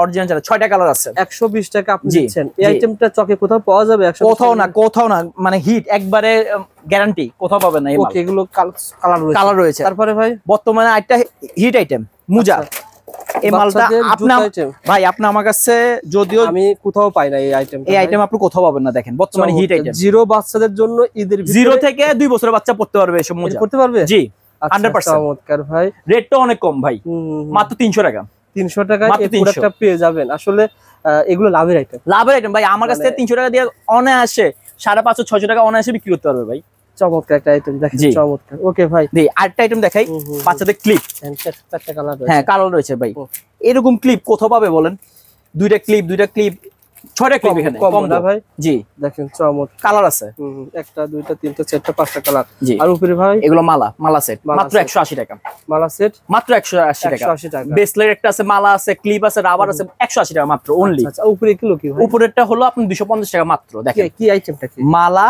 Speaker 2: 6টা কালার আছে।
Speaker 1: 120 টাকা আপনি দিচ্ছেন। এই আইটেমটা চকে কোথাও পাওয়া যাবে?
Speaker 2: কোথাও না, মানে হিট একবারে গ্যারান্টি, কোথাও পাবেন না।
Speaker 1: ওকে, এগুলো
Speaker 2: কালার রয়েছে।
Speaker 1: তারপরে ভাই
Speaker 2: বর্তমানে একটা হিট আইটেম মোজা। এই মালটা ভাই আপনি আমার কাছে, যদিও
Speaker 1: আমি কোথাও পাই না এই আইটেম
Speaker 2: আপনি কোথাও পাবেন না। দেখেন বর্তমানে হিট আইটেম,
Speaker 1: জিরো বাচ্চাদের জন্য ঈদের
Speaker 2: 0 থেকে 2 বছরের বাচ্চা পড়তে পারবে, এসব মোজা
Speaker 1: পড়তে পারবে।
Speaker 2: জি,
Speaker 1: 100%। চমৎকার ভাই,
Speaker 2: রেটটা অনেক কম ভাই, মাত্র 300 টাকা।
Speaker 1: 300 টাকায় এই প্রোডাক্টটা পেয়ে যাবেন। আসলে এগুলো লাভের আইটেম
Speaker 2: ভাই। আমার কাছ থেকে 300 টাকা দিয়ে অনায়াসে 550-600 টাকা অনায়াসে বিক্রি করতে পারবে ভাই।
Speaker 1: চমৎকার একটা আইটেম দেখেন, চমৎকার। ওকে ভাই,
Speaker 2: আরেকটা আইটেম দেখাই, বাচ্চাদের ক্লিপ।
Speaker 1: চারটা কালার রয়েছে।
Speaker 2: হ্যাঁ, কালার রয়েছে ভাই। এরকম ক্লিপ কোথাও পাবে বলেন? দুইটা ক্লিপ, 6টা ক্লিপ এখানে
Speaker 1: কম না ভাই?
Speaker 2: জি,
Speaker 1: দেখেন চমৎকার
Speaker 2: কালার আছে।
Speaker 1: একটা, দুইটা, তিনটা, চারটা, 5টা কালার।
Speaker 2: জি,
Speaker 1: আর উপরে ভাই
Speaker 2: এগুলো মালা সেট, মাত্র 180 টাকা।
Speaker 1: মালা সেট
Speaker 2: মাত্র 180 টাকা। বেসলের একটা আছে, মালা আছে, ক্লিপ আছে, রাবার আছে, 180 টাকা মাত্র অনলি।
Speaker 1: আচ্ছা, উপরে কিলো কি ভাই?
Speaker 2: উপরেরটা হলো আপনি 250 টাকা মাত্র। দেখেন
Speaker 1: কি আইটেমটা কি?
Speaker 2: মালা,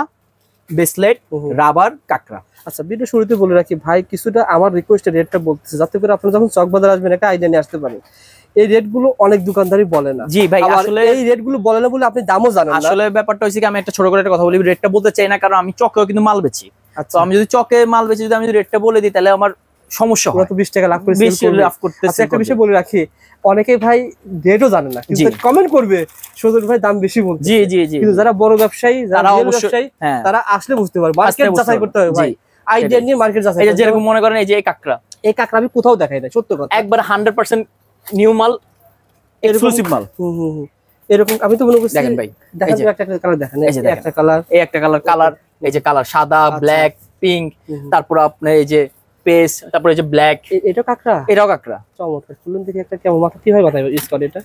Speaker 2: বেসলেট, রাবার, কাকড়া।
Speaker 1: আচ্ছা, ভিডিও শুরুতে বলে রাখি ভাই, কিছুটা আমার রিকোয়েস্টের রেটটা বলতেছে, যাতে করে আপনারা যখন চক বাজার আসবেন একটা আইডিয়া নিয়ে আসতে পারেন। এই রেট গুলো অনেক দোকানদারই বলে না।
Speaker 2: জি ভাই, আসলে
Speaker 1: এই রেট গুলো বলে না বলে আপনি দামও জানেন না।
Speaker 2: আসলে ব্যাপারটা হচ্ছে কি, আমি একটা ছোট করে একটা কথা বলি, রেটটা বলতে চাই না, কারণ আমি চকেও কিন্তু মাল বেচি।
Speaker 1: আচ্ছা,
Speaker 2: তো আমি যদি চকে মাল বেচি, যদি আমি রেটটা বলে দিই, তাহলে আমার সমস্যা হয়।
Speaker 1: তো 20 টাকা লাভ করে
Speaker 2: লাভ করতে।
Speaker 1: আচ্ছা, একটা বিষয় বলে রাখি, অনেকেই ভাই রেটও জানে না, কিন্তু কমেন্ট করবে সুজন ভাই দাম বেশি বলতে।
Speaker 2: জি জি জি,
Speaker 1: কিন্তু যারা বড় ব্যবসায়ী, যারা ব্যবসায়ী, তারা আসলে বুঝতে পারবে। মার্কেট যাচাই করতে হবে ভাই, আইডিয়া নিয়ে মার্কেট যাচাই।
Speaker 2: এই যেরকম মনে করেন, এই যে এই কাকড়া
Speaker 1: আমি কোথাও দেখাই না, সত্য কথা,
Speaker 2: একবার 100% নিউ মাল, এক্সক্লুসিভ মাল।
Speaker 1: এরকম আমি তো মনে করছি।
Speaker 2: দেখেন ভাই,
Speaker 1: দেখেন একটা কালার, দেখেন একটা কালার,
Speaker 2: এই একটা কালার, এই যে কালার সাদা, ব্ল্যাক, পিঙ্ক, তারপর আপনি এই যে পেস্ট, তারপর এই যে ব্ল্যাক।
Speaker 1: এটাও কাকড়া?
Speaker 2: এটাও কাকড়া।
Speaker 1: চমৎকার। খুলুন দেখি একটা, কেমন মাথা কিভাবে মাথায় ইউজ করে এটা?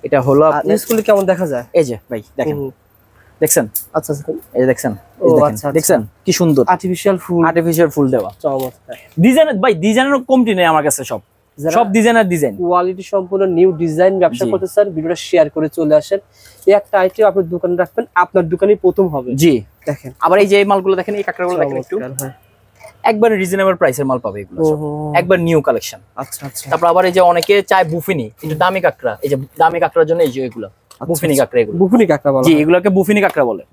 Speaker 2: এটা হলো আপনি
Speaker 1: স্কুলে কেমন দেখা যায়?
Speaker 2: এই যে ভাই দেখেন, দেখছেন?
Speaker 1: আচ্ছা,
Speaker 2: এই যে দেখছেন,
Speaker 1: আচ্ছা,
Speaker 2: দেখছেন কি সুন্দর
Speaker 1: আর্টিফিশিয়াল ফুল দেওয়া। চমৎকার
Speaker 2: ডিজাইন ভাই, ডিজাইনের কমতি নেই আমার কাছে, সব ডিজাইনার ডিজাইন,
Speaker 1: কোয়ালিটি সম্পূর্ণ নিউ ডিজাইন। ব্যবসা করতে স্যার, ভিডিওটা শেয়ার করে চলে আসেন। এই একটা আইটেম আপনার দোকানে রাখবেন, আপনার দোকানেই প্রথম হবে।
Speaker 2: জি,
Speaker 1: দেখেন
Speaker 2: আবার এই যে এই মালগুলো দেখেন, এই কাকড়াগুলো দেখেন, একটু একবার রিজনেবল প্রাইসের মাল পাবে এগুলো, একবার নিউ কালেকশন।
Speaker 1: আচ্ছা আচ্ছা।
Speaker 2: তারপর আবার এই যে অনেকে চায় বুফিনি, একটু দামি কাকড়া, এই যে দামি কাকড়ার জন্য এই যে এগুলো বুফিনি কাকড়া, এগুলো
Speaker 1: বুফিনি কাকড়া বলে।
Speaker 2: জি, এগুলোকে বুফিনি কাকড়া বলে।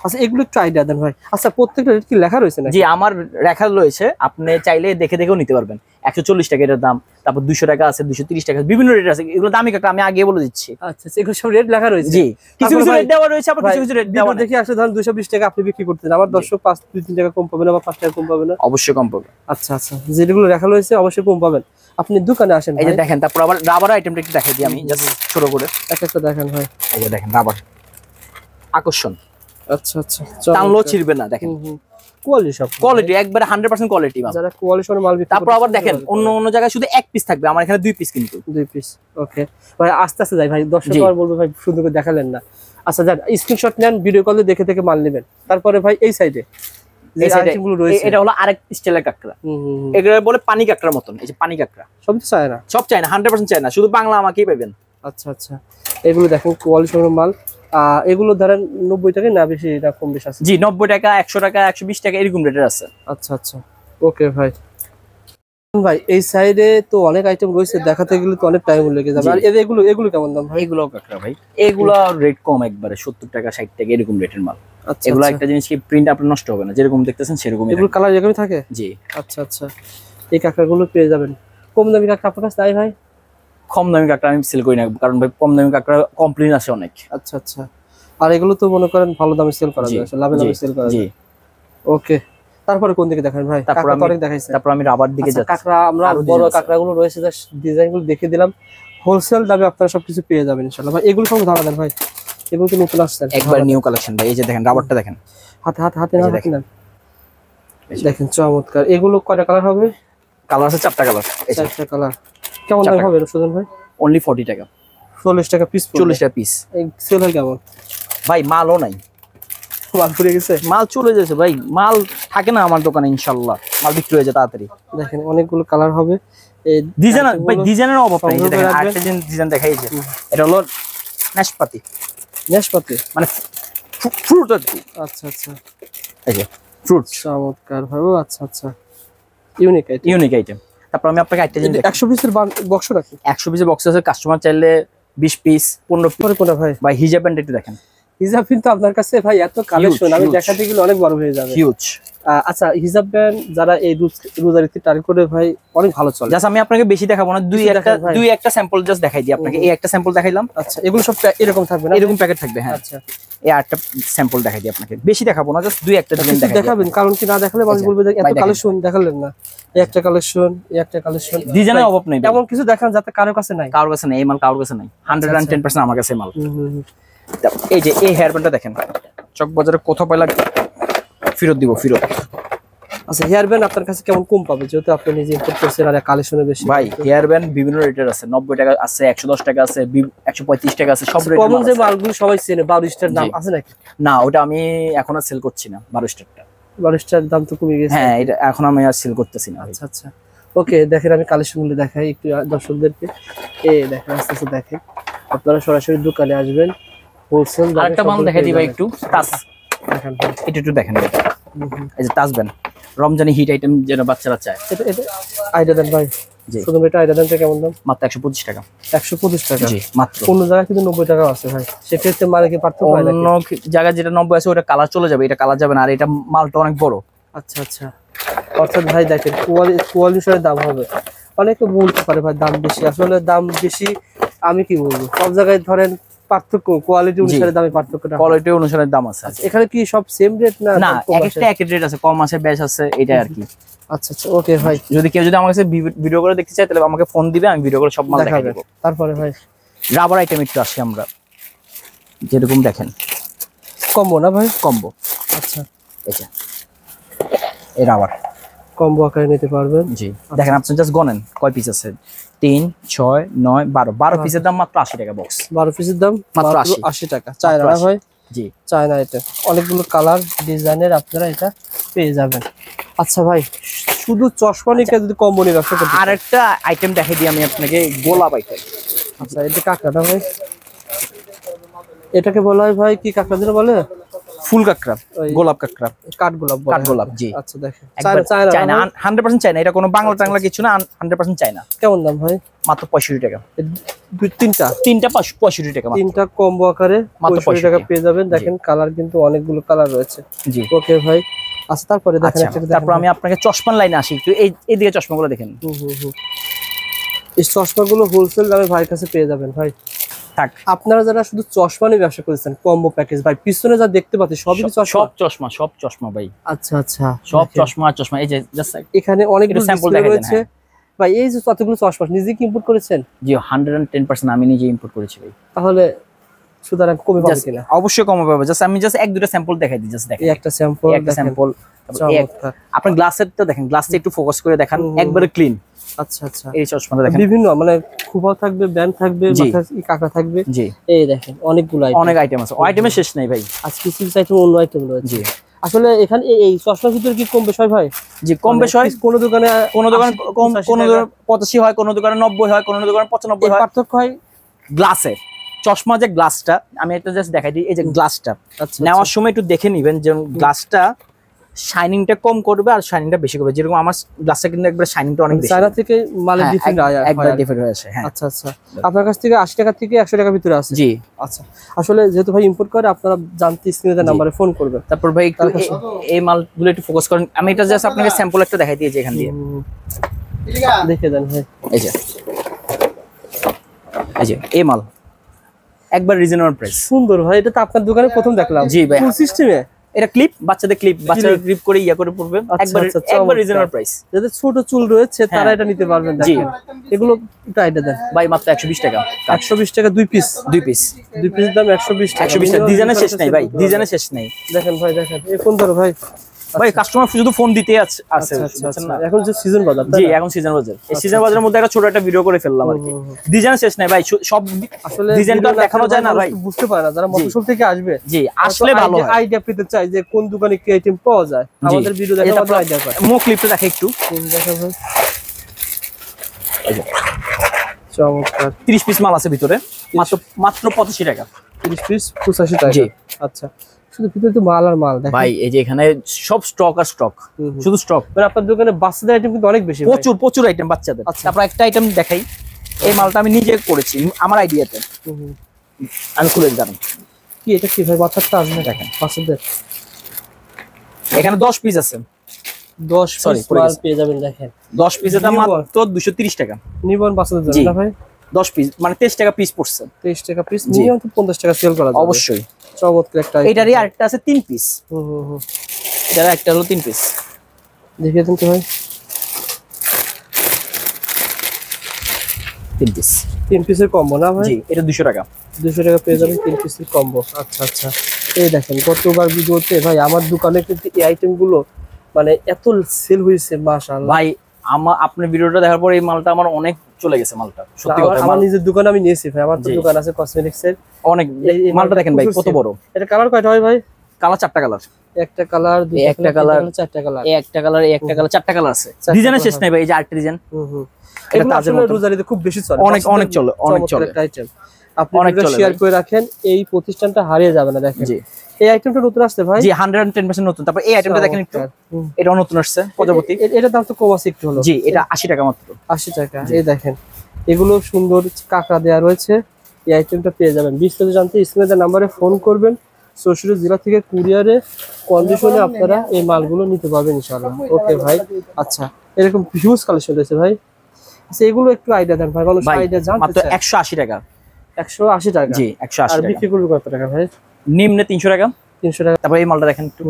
Speaker 1: আচ্ছা, এগুলো একটু আইডিয়া দেন ভাই। আচ্ছা, প্রত্যেকটা রেট কি লেখা রয়েছে নাকি?
Speaker 2: জি, আমার লেখা রয়েছে, আপনি চাইলে দেখে দেখেও নিতে পারবেন। 140 টাকা এটার দাম, তারপর 200 টাকা আছে, 230 টাকা, বিভিন্ন রেট আছে। এগুলো দামি কাকড়া, আমি আগে বলে দিচ্ছি।
Speaker 1: আচ্ছা, এগুলো সব রেট লেখা রয়েছে।
Speaker 2: জি, কিছু কিছু রেট দেওয়া রয়েছে, আবার কিছু কিছু রেট দেওয়া নেই।
Speaker 1: দেখি আসলে ধরুন 220 টাকা আপনি বিক্রি করতেন, আমার দর্শক 2-3 টাকা কম পাবে না, বা 5 টাকা কম পাবে না?
Speaker 2: অবশ্যই কম পাবে।
Speaker 1: আচ্ছা আচ্ছা, যেগুলো লেখা রয়েছে অবশ্যই কম পাবেন। আপনি দোকানে আসেন।
Speaker 2: এই যে দেখেন, তারপর আবার রাবার আইটেমটা একটু দেখাই দিই আমি, জাস্ট ছোট করে
Speaker 1: একটা দেখেন ভাই।
Speaker 2: এই যে দেখেন রাবার, আকর্ষণ।
Speaker 1: আচ্ছা আচ্ছা,
Speaker 2: টানলো ছিড়বে না। দেখেন কোয়ালিটি একবারে 100% কোয়ালিটি মাল, যারা কোয়ালিটি মাল বিক্রি। তারপর আবার দেখেন, অন্য জায়গায় শুধু এক পিস থাকবে, আমার এখানে 2 পিস, কিন্তু 2 পিস।
Speaker 1: ওকে ভাই, আস্তে আস্তে যাই ভাই, দর্শক আর বলবে ভাই সুন্দর করে দেখালেন না। আচ্ছা, যান স্ক্রিনশট নেন, ভিডিও কলে দেখে দেখে মাল নেবেন। তারপরে ভাই এই সাইডে যে আইটেমগুলো রয়েছে, এটা হলো আরেক স্টাইলের কাকড়া। এগুলো বলে পানি কাকড়ার মতন। এই যে পানি কাকড়া, সব তো চায় না, সব চায় না, 100% চায় না, শুধু বাংলা আমাকেই পাবেন। আচ্ছা আচ্ছা, এগুলো দেখেন কোয়ালিটি মাল। এগুলো ধরেন 90 টাকা না বেশি, এটা কম বেশি আছে? জি, 90 টাকা, 100 টাকা, 120 টাকা, এরকম রেটের আছে। আচ্ছা আচ্ছা, ওকে ভাই। ভাই এই সাইডে তো অনেক আইটেম রয়েছে, দেখাতে গেলে তো অনেক টাইম লেগে যাবে। আর এগুলো কেমন দাম ভাই? এগুলো কাকড়া ভাই, এগুলো রেট কম, একবারে 70 টাকা, 60 টাকা, এরকম রেটের মাল। আচ্ছা, এগুলো একটা জিনিস কি, প্রিন্ট আপনার নষ্ট হবে না, যেরকম দেখতেছেন সেরকম। এগুলো কালার এরকমই থাকে? জি। আচ্ছা আচ্ছা, এই কাকড়াগুলো পেয়ে যাবেন। কম দামি কাকড়া আপনার কাছে তাই ভাই?
Speaker 2: কম দামি কাঁকড়া আমি সেল করি না, কারণ ভাই কম দামি কাঁকড়া কমপ্লেইন আসে অনেক।
Speaker 1: আচ্ছা আচ্ছা, আর এগুলো তো মনে করেন ভালো দামে সেল করা যায়, লাভে লাভে সেল করা যায়। ওকে, তারপরে কোন দিকে দেখান ভাই?
Speaker 2: তারপর
Speaker 1: কাঁকড়া তো অনেক দেখাইছে,
Speaker 2: তারপর আমি রাবার দিকে যাচ্ছি।
Speaker 1: কাঁকড়া আমরা বড় কাঁকড়াগুলো রয়েছে, জাস্ট ডিজাইনগুলো দেখে দিলাম, হোলসেল দামে আপনারা সবকিছু পেয়ে যাবেন ইনশাআল্লাহ। ভাই এগুলো সব ধারণা দেন ভাই, এগুলো কি নতুন আসছে?
Speaker 2: একবার নিউ কালেকশন ভাই, এই যে দেখেন রাবারটা দেখেন,
Speaker 1: হাতে হাতে হাতে না দেখেন, দেখেন চমৎকার। এগুলো কয়টা কালার হবে?
Speaker 2: কালার আছে 4টা কালার, এই
Speaker 1: 4টা কালার। কেমন দাম হবে সুজন ভাই?
Speaker 2: অনলি 40 টাকা,
Speaker 1: 40 টাকা পিস,
Speaker 2: 40 টাকা পিস।
Speaker 1: এই সেল হয় কেমন
Speaker 2: ভাই? মালও নাই,
Speaker 1: মাল ফুরিয়ে গেছে,
Speaker 2: মাল চলে যাচ্ছে ভাই, মাল থাকে না আমার দোকানে, ইনশাআল্লাহ মাল বিক্রি হয়ে যায় তাড়াতাড়ি।
Speaker 1: দেখেন অনেকগুলো কালার হবে, এই
Speaker 2: ডিজাইন ভাই, ডিজাইনের অভাব নাই। এই দেখেন আরেকটা ডিজাইন দেখাই, যে এটা হলো নাশপাতি,
Speaker 1: নাশপাতি
Speaker 2: মানে ফ্রুট আর কি।
Speaker 1: আচ্ছা আচ্ছা,
Speaker 2: এই যে ফ্রুট,
Speaker 1: চমৎকার ভাই। ও আচ্ছা আচ্ছা, ইউনিক আইটেম,
Speaker 2: ইউনিক আইটেম। তারপর আমি আপনাকে একটা জিনিস
Speaker 1: 100 পিসের বক্স রাখি,
Speaker 2: 100 পিসের বক্স আছে, কাস্টমার চাইলে 20 পিস 15 পিস।
Speaker 1: পরে কোনটা ভাই?
Speaker 2: ভাই হিজাব প্যান্ট একটু দেখেন,
Speaker 1: হিজাব কিন্তু আপনার কাছে ভাই এত কালেকশন, আমি দেখাতে গেলে অনেক বড় হয়ে যাবে,
Speaker 2: হিউজ।
Speaker 1: আচ্ছা, হিজাব ব্যান্ড যারা এই রোজারিতে টার্গেট করে ভাই অনেক ভালো চলে।
Speaker 2: জাস্ট আমি আপনাকে বেশি দেখাবো না, দুই একটা স্যাম্পল জাস্ট দেখাই দিই আপনাকে। এই একটা স্যাম্পল দেখাইলাম।
Speaker 1: আচ্ছা, এগুলো সব এরকম থাকবে না?
Speaker 2: এরকম প্যাকেট থাকবে, হ্যাঁ।
Speaker 1: আচ্ছা,
Speaker 2: এই আরেকটা স্যাম্পল দেখাই দিই আপনাকে, বেশি দেখাবো না, জাস্ট দুই একটা ডিজাইন
Speaker 1: দেখাবেন, কারণ কি না দেখালে মানুষ বলবে যে এত কালেকশন দেখালেন না। এই একটা কালেকশন, এই একটা কালেকশন,
Speaker 2: ডিজাইনের অভাব নেই,
Speaker 1: এমন কিছু দেখান যাতে কারো কাছে নাই।
Speaker 2: কারোর কাছে নেই, এই মাল কারোর কাছে নাই, 110% আমার কাছে মাল। এই যে এই হেয়ার ব্যান্ডটা দেখেন, চক বাজারে কোথাও পাইলা ফেরত দিব, ফেরত।
Speaker 1: আচ্ছা, হেয়ার ব্যান্ড আপনার কাছে কেমন কম পাবে, যেহেতু আপনি নিজে ইম্পোর্ট করছেন আর কালেকশনে বেশি?
Speaker 2: ভাই হেয়ার ব্যান্ড বিভিন্ন রেটের আছে, 90 টাকা আছে, 110 টাকা আছে, 135 টাকা আছে, সব রেট।
Speaker 1: কমন যে মালগুলো সবাই চেনে 12 স্টার দাম আছে নাকি?
Speaker 2: না, ওটা আমি এখন আর সেল করছি না, 12 স্টারটা।
Speaker 1: 12 স্টার দাম তো কমে গেছে।
Speaker 2: হ্যাঁ, এটা এখন আমি আর সেল করতেছি না।
Speaker 1: আচ্ছা আচ্ছা, ওকে, দেখেন আমি কালেকশনগুলো দেখাই একটু দর্শকদেরকে। এই দেখেন, আস্তে আস্তে দেখেন, আপনারা সরাসরি দোকানে আসবেন, হোলসেল দামে।
Speaker 2: আরেকটা মাল দেখাই দিই ভাই, একটু তাস
Speaker 1: দেখেন,
Speaker 2: এটা একটু দেখেন। এই যে তাস ব্যান্ড, রমজানি হিট আইটেম যেন বাচ্চারা চায়।
Speaker 1: এটা আইডিয়া দেন ভাই,
Speaker 2: জি,
Speaker 1: শুধু এটা আইডিয়া দেন, কেমন দাম?
Speaker 2: মাত্র 125 টাকা।
Speaker 1: 125 টাকা?
Speaker 2: জি, মাত্র।
Speaker 1: কোন জায়গায় কিন্তু 90 টাকা আছে ভাই, সেক্ষেত্রে মানে কি পার্থক্য হয় নাকি?
Speaker 2: অন্য জায়গায় যেটা 90 আছে ওটা কালার চলে যাবে, এটা কালার যাবে না, আর এটা মালটা অনেক বড়।
Speaker 1: আচ্ছা আচ্ছা, অর্থাৎ ভাই দেখেন কোয়ালিটির দাম হবে, অনেকে বলতে পারে ভাই দাম বেশি, আসলে দাম বেশি আমি কি বলবো, সব জায়গায় ধরেন পার্থক্য, কোয়ালিটি অনুসারে দামে পার্থক্যটা,
Speaker 2: কোয়ালিটি অনুসারে দাম আছে।
Speaker 1: এখানে কি সব সেম রেট না?
Speaker 2: না, এক একটা এক রেট আছে, কম আছে, বেশ আছে, এটাই আর কি।
Speaker 1: আচ্ছা আচ্ছা, ওকে ভাই,
Speaker 2: যদি কেউ আমার কাছে ভিডিও করে দেখতে চায় তাহলে আমাকে ফোন দিবে, আমি ভিডিও করে সব মাল দেখাই দেব।
Speaker 1: তারপরে ভাই
Speaker 2: রাবার আইটেম একটু আসি আমরা, যেরকম দেখেন
Speaker 1: কম্বো না ভাই?
Speaker 2: কম্বো।
Speaker 1: আচ্ছা,
Speaker 2: এই যে এই রাবার
Speaker 1: কম্বো আকারে নিতে পারবেন।
Speaker 2: জি, দেখেন আপনি জাস্ট গনেন কয় পিস আছে, 3 6 9 12 পিসের দাম মাত্র 80 টাকা বক্স।
Speaker 1: 12 পিসের দাম
Speaker 2: মাত্র
Speaker 1: 80 টাকা। চায়না না ভাই?
Speaker 2: জি,
Speaker 1: চায়না। এটা অনেকগুলো কালার ডিজাইনের আপনারা এটা পেয়ে যাবেন। আচ্ছা ভাই, শুধু চশমা নিয়ে যদি কম্বো নিয়ে ব্যবসা করতে,
Speaker 2: আরেকটা আইটেম দেখাই দিই আমি আপনাকে, গোলাপ আইটেম।
Speaker 1: আচ্ছা, এটা কাঁকড়াটা ভাই, এটাকে বলা হয় ভাই কি কাঁকড়া যেন বলে?
Speaker 2: ফুল কাঁকড়া, গোলাপ কাঁকড়া,
Speaker 1: কাঠগোলাপ বলে।
Speaker 2: কাঠগোলাপ, জি।
Speaker 1: আচ্ছা, দেখেন
Speaker 2: চায়না, 100% চায়না, এটা কোনো বাংলা টাংলা কিছু না, 100% চায়না।
Speaker 1: কেমন দাম ভাই?
Speaker 2: মাত্র 65 টাকা।
Speaker 1: তিনটা
Speaker 2: 65 টাকা,
Speaker 1: তিনটা কম্বো আকারে
Speaker 2: মাত্র
Speaker 1: 65 টাকা পেয়ে যাবেন। দেখেন কালার কিন্তু অনেকগুলো কালার রয়েছে।
Speaker 2: জি,
Speaker 1: ওকে ভাই। আচ্ছা, তারপরে দেখেন
Speaker 2: তারপর আমি আপনাকে চশমার লাইনে আসি একটু, এইদিকে চশমাগুলো দেখেন।
Speaker 1: এই চশমাগুলো হোলসেল দামে ভাইয়ের কাছে পেয়ে যাবেন ভাই।
Speaker 2: থাক,
Speaker 1: আপনারা যারা শুধু চশমা নিয়ে ব্যবসা করেছেন, কম্বো প্যাকেজ ভাই, পিছনে যা দেখতে পাচ্ছি সবই চশমা,
Speaker 2: সব চশমা ভাই।
Speaker 1: আচ্ছা আচ্ছা,
Speaker 2: সব চশমা। এই যে জাস্ট
Speaker 1: এখানে অনেকগুলো
Speaker 2: স্যাম্পল
Speaker 1: ডিসপ্লে
Speaker 2: দেখা
Speaker 1: রয়েছে ভাই। এই যে কতগুলো চশমা নিজে কি ইম্পোর্ট করেছেন?
Speaker 2: জি, 110% আমি নিজে ইম্পোর্ট করেছি ভাই।
Speaker 1: তাহলে সুতরাং কমে পাবে কিনা?
Speaker 2: অবশ্যই কমে পাবে, জাস্ট আমি জাস্ট এক দুটো স্যাম্পল দেখাই দিই, জাস্ট দেখেন
Speaker 1: এই একটা স্যাম্পল,
Speaker 2: একটা স্যাম্পল। আপনি গ্লাসেরটা দেখেন, গ্লাসটা একটু ফোকাস করে দেখান, একবারে ক্লিন।
Speaker 1: আচ্ছা আচ্ছা,
Speaker 2: এই চশমাটা দেখেন,
Speaker 1: বিভিন্ন মানে খুবাও থাকবে, ব্যান্ড থাকবে, মাথায় কাঁকড়া থাকবে।
Speaker 2: জি,
Speaker 1: এই দেখেন অনেকগুলো আইটেম,
Speaker 2: অনেক আইটেম আছে, আইটেমের শেষ নাই ভাই।
Speaker 1: আজকে কিছু আইটেম অন্য আইটেম রয়েছে।
Speaker 2: জি,
Speaker 1: আসলে এখানে এই চশমার ভিতরে কি কম বেশ হয় ভাই?
Speaker 2: জি, কম বেশ হয়।
Speaker 1: কোন দোকানে
Speaker 2: কম, কোন দোকানে 85 হয়, কোন দোকানে 90 হয়, কোন দোকানে 95 হয়।
Speaker 1: পার্থক্য হয়
Speaker 2: গ্লাসের চশমা, যে গ্লাসটা আমি একটা জাস্ট দেখাই দিই। এই যে গ্লাসটা
Speaker 1: আচ্ছা,
Speaker 2: নেওয়ার সময় একটু দেখে নিবেন, যে গ্লাসটা শাইনিংটা কম করবে আর শাইনিংটা বেশি করবে। যেরকম আমার গ্লাসটা কিন্তু একবার শাইনিংটা অনেক বেশি,
Speaker 1: চায়না থেকে মালের ডিফারেন্ট
Speaker 2: একবার ডিফারেন্ট হয়েছে। হ্যাঁ,
Speaker 1: আচ্ছা আচ্ছা, আপনার কাছ থেকে 80 টাকা থেকে 100 টাকার ভিতরে আছে?
Speaker 2: জি।
Speaker 1: আচ্ছা, আসলে যেহেতু ভাই ইম্পোর্ট করে, আপনারা জানতে স্ক্রিনে দেওয়া নম্বরে ফোন করবেন।
Speaker 2: তারপর ভাই একটু এই মালগুলো একটু ফোকাস করেন। আমি এটা জাস্ট আপনাকে স্যাম্পল একটা দেখাই দিয়েছি এখান দিয়ে,
Speaker 1: দেখে দেন ভাই।
Speaker 2: এই যে এই যে এই মাল একবার রিজনেবল প্রাইস।
Speaker 1: সুন্দর ভাই, এটা তো আপনার দোকানে প্রথম দেখলাম।
Speaker 2: জি ভাই,
Speaker 1: ফুল সিস্টেমে
Speaker 2: এটা ক্লিপ, বাচ্চাদের গ্রিপ করে ইয়া করে পড়বে, একবার রিজনেবল প্রাইস।
Speaker 1: যাদের ছোট চুল রয়েছে তারা এটা নিতে পারবেন।
Speaker 2: জি,
Speaker 1: এগুলো এটা আইডিয়া দেন
Speaker 2: ভাই, মাত্র 120 টাকা।
Speaker 1: 120 টাকা দুই পিস দাম 120 টাকা।
Speaker 2: 120 টাকা, ডিজাইনের শেষ নাই ভাই, ডিজাইনের শেষ নাই।
Speaker 1: দেখেন ভাই, দেখেন এই সুন্দর ভাই।
Speaker 2: ভাই কাস্টমার শুধু ফোন দিতে আছে।
Speaker 1: এখন যে সিজন বাজার।
Speaker 2: জি, এখন সিজন বাজার। এই সিজন বাজারের মধ্যে একটা ছোট একটা ভিডিও করে ফেললাম আর কি। ডিজাইন শেষ নাই ভাই, সব
Speaker 1: আসলে
Speaker 2: ডিজাইন তো দেখানো যায় না ভাই,
Speaker 1: বুঝতে পারে না যারা মফস্বল থেকে আসবে।
Speaker 2: জি, আসলে ভালো হয়।
Speaker 1: আইডিয়া পেতে চাই যে কোন দোকানে কি আইটেম পাওয়া যায়, আমাদের ভিডিও দেখে আমাদের আইডিয়া পায়।
Speaker 2: মো ক্লিপটা দেখে একটু
Speaker 1: দেখেন ভাই, চমৎকার।
Speaker 2: 30 পিস মাল আছে ভিতরে, মাত্র 85 টাকা।
Speaker 1: 30 পিস 85 টাকা।
Speaker 2: জি,
Speaker 1: আচ্ছা, শুধু ভিতরে তো মাল আর মাল দেখেন
Speaker 2: ভাই। এই যে এখানে সব স্টক আর স্টক, শুধু স্টক।
Speaker 1: মানে আপনার দোকানে বাচ্চাদের আইটেম কিন্তু অনেক বেশি,
Speaker 2: প্রচুর আইটেম বাচ্চাদের।
Speaker 1: আচ্ছা,
Speaker 2: তারপর একটা আইটেম দেখাই, এই মালটা আমি নিজে করেছি আমার আইডিয়াতে। আমি খুলে দিলাম।
Speaker 1: কি এটা কি ভাই, বাচ্চাটা আসবে দেখেন বাচ্চাদের।
Speaker 2: এখানে 10 পিস আছে,
Speaker 1: 10 পিস মাল পেয়ে যাবেন। দেখেন
Speaker 2: 10 পিসের দাম মাত্র 230 টাকা।
Speaker 1: নিবন বাচ্চাদের জন্য না ভাই?
Speaker 2: 10 পিস মানে 23 টাকা পিস পড়ছে।
Speaker 1: 23 টাকা পিস, মিনিমাম তো 50 টাকা সেল করা যাবে
Speaker 2: অবশ্যই।
Speaker 1: চমৎকার একটা।
Speaker 2: এটারই আরেকটা আছে 3 পিস। এটার একটা হলো 3 পিস।
Speaker 1: দেখিয়ে দিন তো ভাই। 3 পিসের কম্বো না ভাই?
Speaker 2: জি, এটা 200 টাকা।
Speaker 1: 200 টাকা পেয়ে যাবেন 3 পিসের কম্বো। আচ্ছা আচ্ছা, এই দেখেন গতবার ভিডিওতে ভাই আমার দোকানে কিন্তু এই আইটেম গুলো মানে এত সেল হয়েছে মাশাআল্লাহ
Speaker 2: ভাই। আপনার ভিডিওটা দেখার পর এই মালটা আমার অনেক চলে গেছে। মালটা সত্যি কথা,
Speaker 1: আমার নিজের দোকানে আমি নিয়েছি ভাই। আমার তো দোকান আছে কসমেটিক্স এর
Speaker 2: অনেক। মালটা দেখেন ভাই কত বড়।
Speaker 1: এটা কালার কয়টা হয় ভাই?
Speaker 2: কালার 4টা কালার।
Speaker 1: একটা কালার,
Speaker 2: একটা কালার,
Speaker 1: 4টা কালার,
Speaker 2: একটা কালার, একটা কালার, 4টা কালার আছে। ডিজাইনের শেষ নাই ভাই। এই যে আরেকটা ডিজাইন,
Speaker 1: এটা তাজের মতো রোজারিতে খুব বেশি চলে।
Speaker 2: অনেক চলে, অনেক চলে
Speaker 1: আইটেম। আপনি এটা শেয়ার করে রাখেন, এই প্রতিষ্ঠানটা হারিয়ে যাবে না। দেখেন
Speaker 2: জি,
Speaker 1: এই আইটেমটা নতুন আসছে ভাই।
Speaker 2: জি, 110% নতুন। তারপর এই আইটেমটা দেখেন একটু, এটাও নতুন আসছে প্রজাপতি।
Speaker 1: এটার দাম তো কম আছে একটু হলো।
Speaker 2: জি, এটা 80 টাকা মাত্র।
Speaker 1: 80 টাকা। এই দেখেন এগুলো সুন্দর কাঁকড়া দেওয়া রয়েছে। এই আইটেমটা পেয়ে যাবেন। বিস্তারিত জানতে স্ক্রিনে নাম্বারে ফোন করবেন। 64 জেলা থেকে কুরিয়ারে কন্ডিশনে আপনারা এই মালগুলো নিতে পারবেন ইনশাআল্লাহ। ওকে ভাই। আচ্ছা, এরকম হিউজ কালেকশন রয়েছে ভাই। আচ্ছা, এগুলো একটু আইডিয়া দেন ভাই, মানুষ আইডিয়া জানতে
Speaker 2: মাত্র
Speaker 1: চায়।
Speaker 2: 180 টাকা।
Speaker 1: 180 টাকা।
Speaker 2: জি, 180
Speaker 1: আর
Speaker 2: টাকা।
Speaker 1: বিক্রি করবে কত টাকা ভাই?
Speaker 2: নিম্নে 300 টাকা।
Speaker 1: 300 টাকা।
Speaker 2: তারপর এই মালটা দেখেন একটু,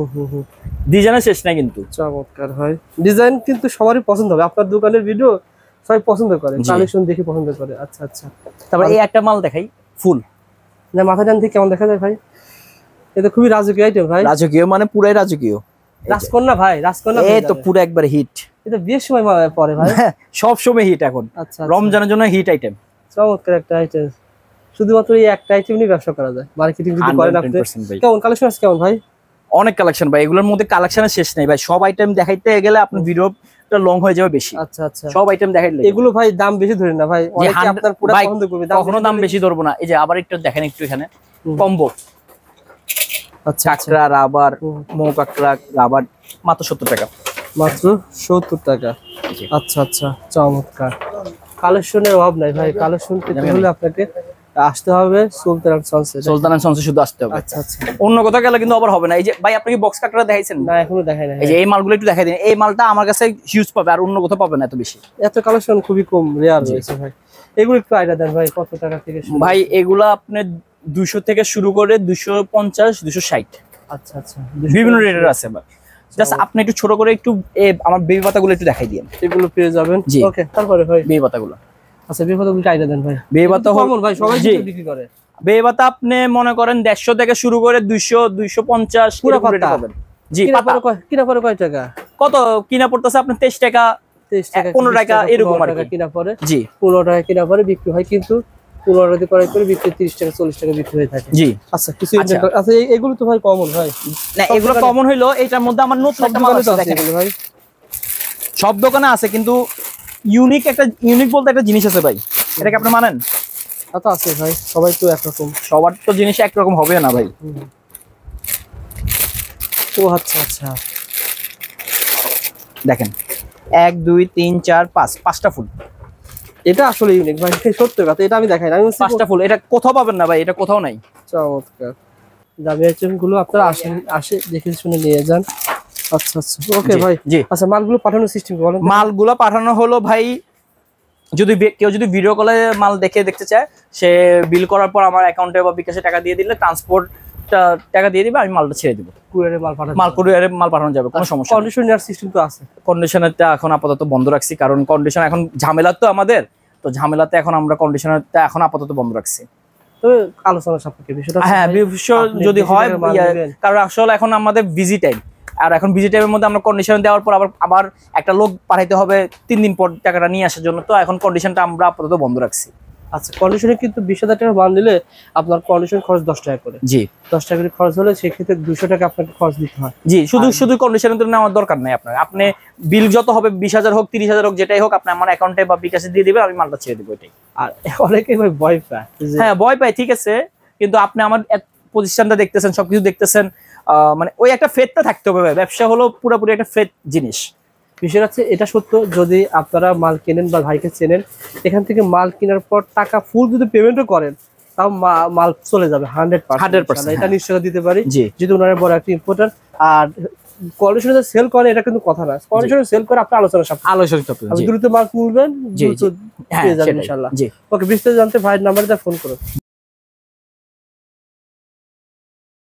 Speaker 2: ডিজাইনের শেষ নাই কিন্তু।
Speaker 1: চমৎকার ভাই, ডিজাইন কিন্তু সবারই পছন্দ হবে। আপনার দোকানের ভিডিও সবাই পছন্দ করে, কালেকশন দেখে পছন্দ করে। আচ্ছা আচ্ছা,
Speaker 2: তারপর এই একটা মাল দেখাই ফুল।
Speaker 1: না মাথা টান থেকে কেমন দেখা যায় ভাই? এটা খুবই রাজকীয় আইটেম ভাই।
Speaker 2: রাজকীয় মানে পুরাই রাজকীয়।
Speaker 1: রাজকন্যা ভাই, রাজকন্যা।
Speaker 2: এই তো পুরো একবার হিট।
Speaker 1: এটা বিয়ের সময় পরে ভাই,
Speaker 2: সব সময় হিট এখন।
Speaker 1: আচ্ছা,
Speaker 2: রমজানের জন্য হিট আইটেম।
Speaker 1: চমৎকার একটা আইটেম। শুধুমাত্র এই একটা আইটেম নিয়ে ব্যবসা করা যায়, মার্কেটিং যদি করেন আপনি। কেমন কালেকশন আছে কেমন ভাই?
Speaker 2: অনেক কালেকশন ভাই, এগুলোর মধ্যে কালেকশনের শেষ নেই ভাই। সব আইটেম দেখাইতে গেলে আপনার ভিডিওটা লং হয়ে যাবে বেশি।
Speaker 1: আচ্ছা আচ্ছা,
Speaker 2: সব আইটেম দেখাইলে
Speaker 1: এগুলো ভাই দাম বেশি ধরেন না ভাই, অনেকে আপনার পুরো পছন্দ করবে।
Speaker 2: কখনো দাম বেশি ধরবো না। এই যে আবার একটু দেখেন একটু এখানে কম্বো।
Speaker 1: আচ্ছা,
Speaker 2: কাঁকড়া, রাবার, মৌ কাঁকড়া, রাবার মাত্র 70 টাকা।
Speaker 1: মাত্র 70 টাকা। আচ্ছা আচ্ছা, চমৎকার। কালেকশনের অভাব নাই ভাই। কালেকশন পেতে হলে আপনাকে আসতে হবে সুলতান এন্ড সন্স।
Speaker 2: সুলতান এন্ড সন্সে শুধু আসতে হবে।
Speaker 1: আচ্ছা আচ্ছা,
Speaker 2: অন্য কোথাও গেলে কিন্তু আবার হবে না। এই যে ভাই আপনি কি বক্স কাঁকড়া দেখাইছেন?
Speaker 1: না এখনো দেখাই না।
Speaker 2: এই যে এই মালগুলো একটু দেখাই দিন। এই মালটা আমার কাছে হিউজ পাবে, আর অন্য কোথাও পাবে না এত বেশি।
Speaker 1: এত কালেকশন খুবই কম, রেয়ার রয়েছে ভাই। এগুলো একটু আইডিয়া দেন ভাই, কত টাকা থেকে শুরু?
Speaker 2: ভাই এগুলা আপনি 200 থেকে শুরু করে 250, 260।
Speaker 1: আচ্ছা আচ্ছা,
Speaker 2: বিভিন্ন রেটের আছে। জাস্ট আপনি একটু ছোট করে একটু আমার বেবি পাতাগুলো একটু দেখাই দিন।
Speaker 1: এগুলো পেয়ে যাবেন। ওকে, তারপরে ভাই
Speaker 2: বেবি পাতাগুলো।
Speaker 1: আচ্ছা, বেবি পাতাগুলো আইডিয়া দেন ভাই।
Speaker 2: বেবি পাতা
Speaker 1: কমন ভাই, সবাই বিক্রি করে।
Speaker 2: বেবি পাতা আপনি মনে করেন 150 থেকে শুরু করে 200, 250
Speaker 1: পুরো পাতা
Speaker 2: পাবেন। জি,
Speaker 1: কিনা পরে কয় টাকা?
Speaker 2: কত কিনা পড়তেছে আপনার? 23 টাকা,
Speaker 1: 23 টাকা,
Speaker 2: 15 টাকা এরকম আর কি
Speaker 1: কিনা পরে।
Speaker 2: জি,
Speaker 1: 15 টাকা কিনা পরে বিক্রি হয়, কিন্তু 15 টাকা ক্রয় করে বিক্রি 30 টাকা 40 টাকা বিক্রি হয়ে থাকে।
Speaker 2: জি।
Speaker 1: আচ্ছা, কিছু আচ্ছা, এগুলো তো ভাই কমন ভাই।
Speaker 2: না এগুলো কমন হইলো, এটার মধ্যে আমার নতুন একটা মাল আছে দেখেন
Speaker 1: ভাই।
Speaker 2: সব দোকানে আছে, কিন্তু ইউনিক বলতে একটা জিনিস আছে ভাই। এটাকে আপনি মানেন?
Speaker 1: তো আছে ভাই, সবাই তো একরকম,
Speaker 2: সবার তো জিনিস একরকম হবে না ভাই।
Speaker 1: ও আচ্ছা আচ্ছা,
Speaker 2: দেখেন 1 2 3 4 5 5টা ফুল।
Speaker 1: এটা আসলে ইউনিক ভাই, সত্য কথা। এটা আমি দেখাই না, আমি
Speaker 2: 5টা ফুল। এটা কোথাও পাবেন না ভাই, এটা কোথাও নাই।
Speaker 1: চমৎকার। দামি আইটেম গুলো আপনারা আসে দেখে শুনে নিয়ে যান। আচ্ছা আচ্ছা, ওকে ভাই।
Speaker 2: জি।
Speaker 1: আচ্ছা, মালগুলো পাঠানোর সিস্টেম বলেন।
Speaker 2: মালগুলো পাঠানো হলো ভাই যদি কেউ যদি ভিডিও কলে মাল দেখতে চায়, সে বিল করার পর আমার অ্যাকাউন্টে বা বিকাশে টাকা দিয়ে দিলে ট্রান্সপোর্ট টাকা দিয়ে দিবে, আমি মালটা ছেড়ে দিব।
Speaker 1: কুরিয়ারে মাল পাঠানো,
Speaker 2: কুরিয়ারে মাল পাঠানো যাবে, কোনো সমস্যা নেই।
Speaker 1: কন্ডিশন নেওয়ার সিস্টেম তো আছে?
Speaker 2: কন্ডিশনারটা এখন আপাতত বন্ধ রাখছি, কারণ কন্ডিশন এখন ঝামেলা তো আমাদের, তো ঝামেলাতে এখন আমরা কন্ডিশনারটা এখন আপাতত বন্ধ রাখছি।
Speaker 1: তবে আলোচনা সাপেক্ষে বিষয়টা,
Speaker 2: হ্যাঁ যদি হয়, কারণ আসলে এখন আমাদের বিজি টাইম, আর এখন বিজি টাইমের মধ্যে আমরা কন্ডিশন দেওয়ার পর আবার একটা লোক পাঠাইতে হবে 3 দিন পর টাকাটা নিয়ে আসার জন্য, তো এখন কন্ডিশনটা আমরা আপাতত বন্ধ রাখছি।
Speaker 1: আচ্ছা, কন্ডিশনে কিন্তু 20,000 টাকা মাল নিলে আপনার কন্ডিশন খরচ 10 টাকা করে।
Speaker 2: জি,
Speaker 1: 10 টাকা করে খরচ হলে সেক্ষেত্রে 200 টাকা আপনাকে খরচ দিতে হয়।
Speaker 2: জি, শুধু কন্ডিশনের তো নেওয়ার দরকার নাই আপনার। আপনি বিল যত হবে 20,000 হোক 30,000 হোক, যেটাই হোক, আপনি আমার অ্যাকাউন্টে বা বিকাশে দিয়ে দিবেন, আমি মালটা ছেড়ে দেবো, এটাই।
Speaker 1: আর অনেকেই ভাই ভয় পায়।
Speaker 2: হ্যাঁ, ভয় পাই, ঠিক আছে, কিন্তু আপনি আমার পজিশনটা দেখতেছেন, সবকিছু দেখতেছেন, মানে ওই একটা ফেটটা থাকতে হবে ভাই। ব্যবসা হলো পুরোপুরি একটা ফেট জিনিস।
Speaker 1: বিষয় হচ্ছে এটা সত্য, যদি আপনারা মাল কেনেন বা ভাইকে চেনেন, এখান থেকে মাল কেনার পর টাকা ফুল যদি পেমেন্টও করেন, তাও মাল চলে যাবে 100%। এটা নিশ্চয় দিতে পারি, যেহেতু ওনারা বড় একটা ইম্পর্টেন্ট। আর কন্ডিশনে সেল করে এটা কিন্তু কথা না, কন্ডিশনে সেল করে আপনি আলোচনা দ্রুত মাল তুলবেন, দ্রুত পেয়ে যাবেন ইনশাআল্লাহ। ওকে, বিস্তারিত জানতে ভাইয়ের নাম্বারে ফোন করুন।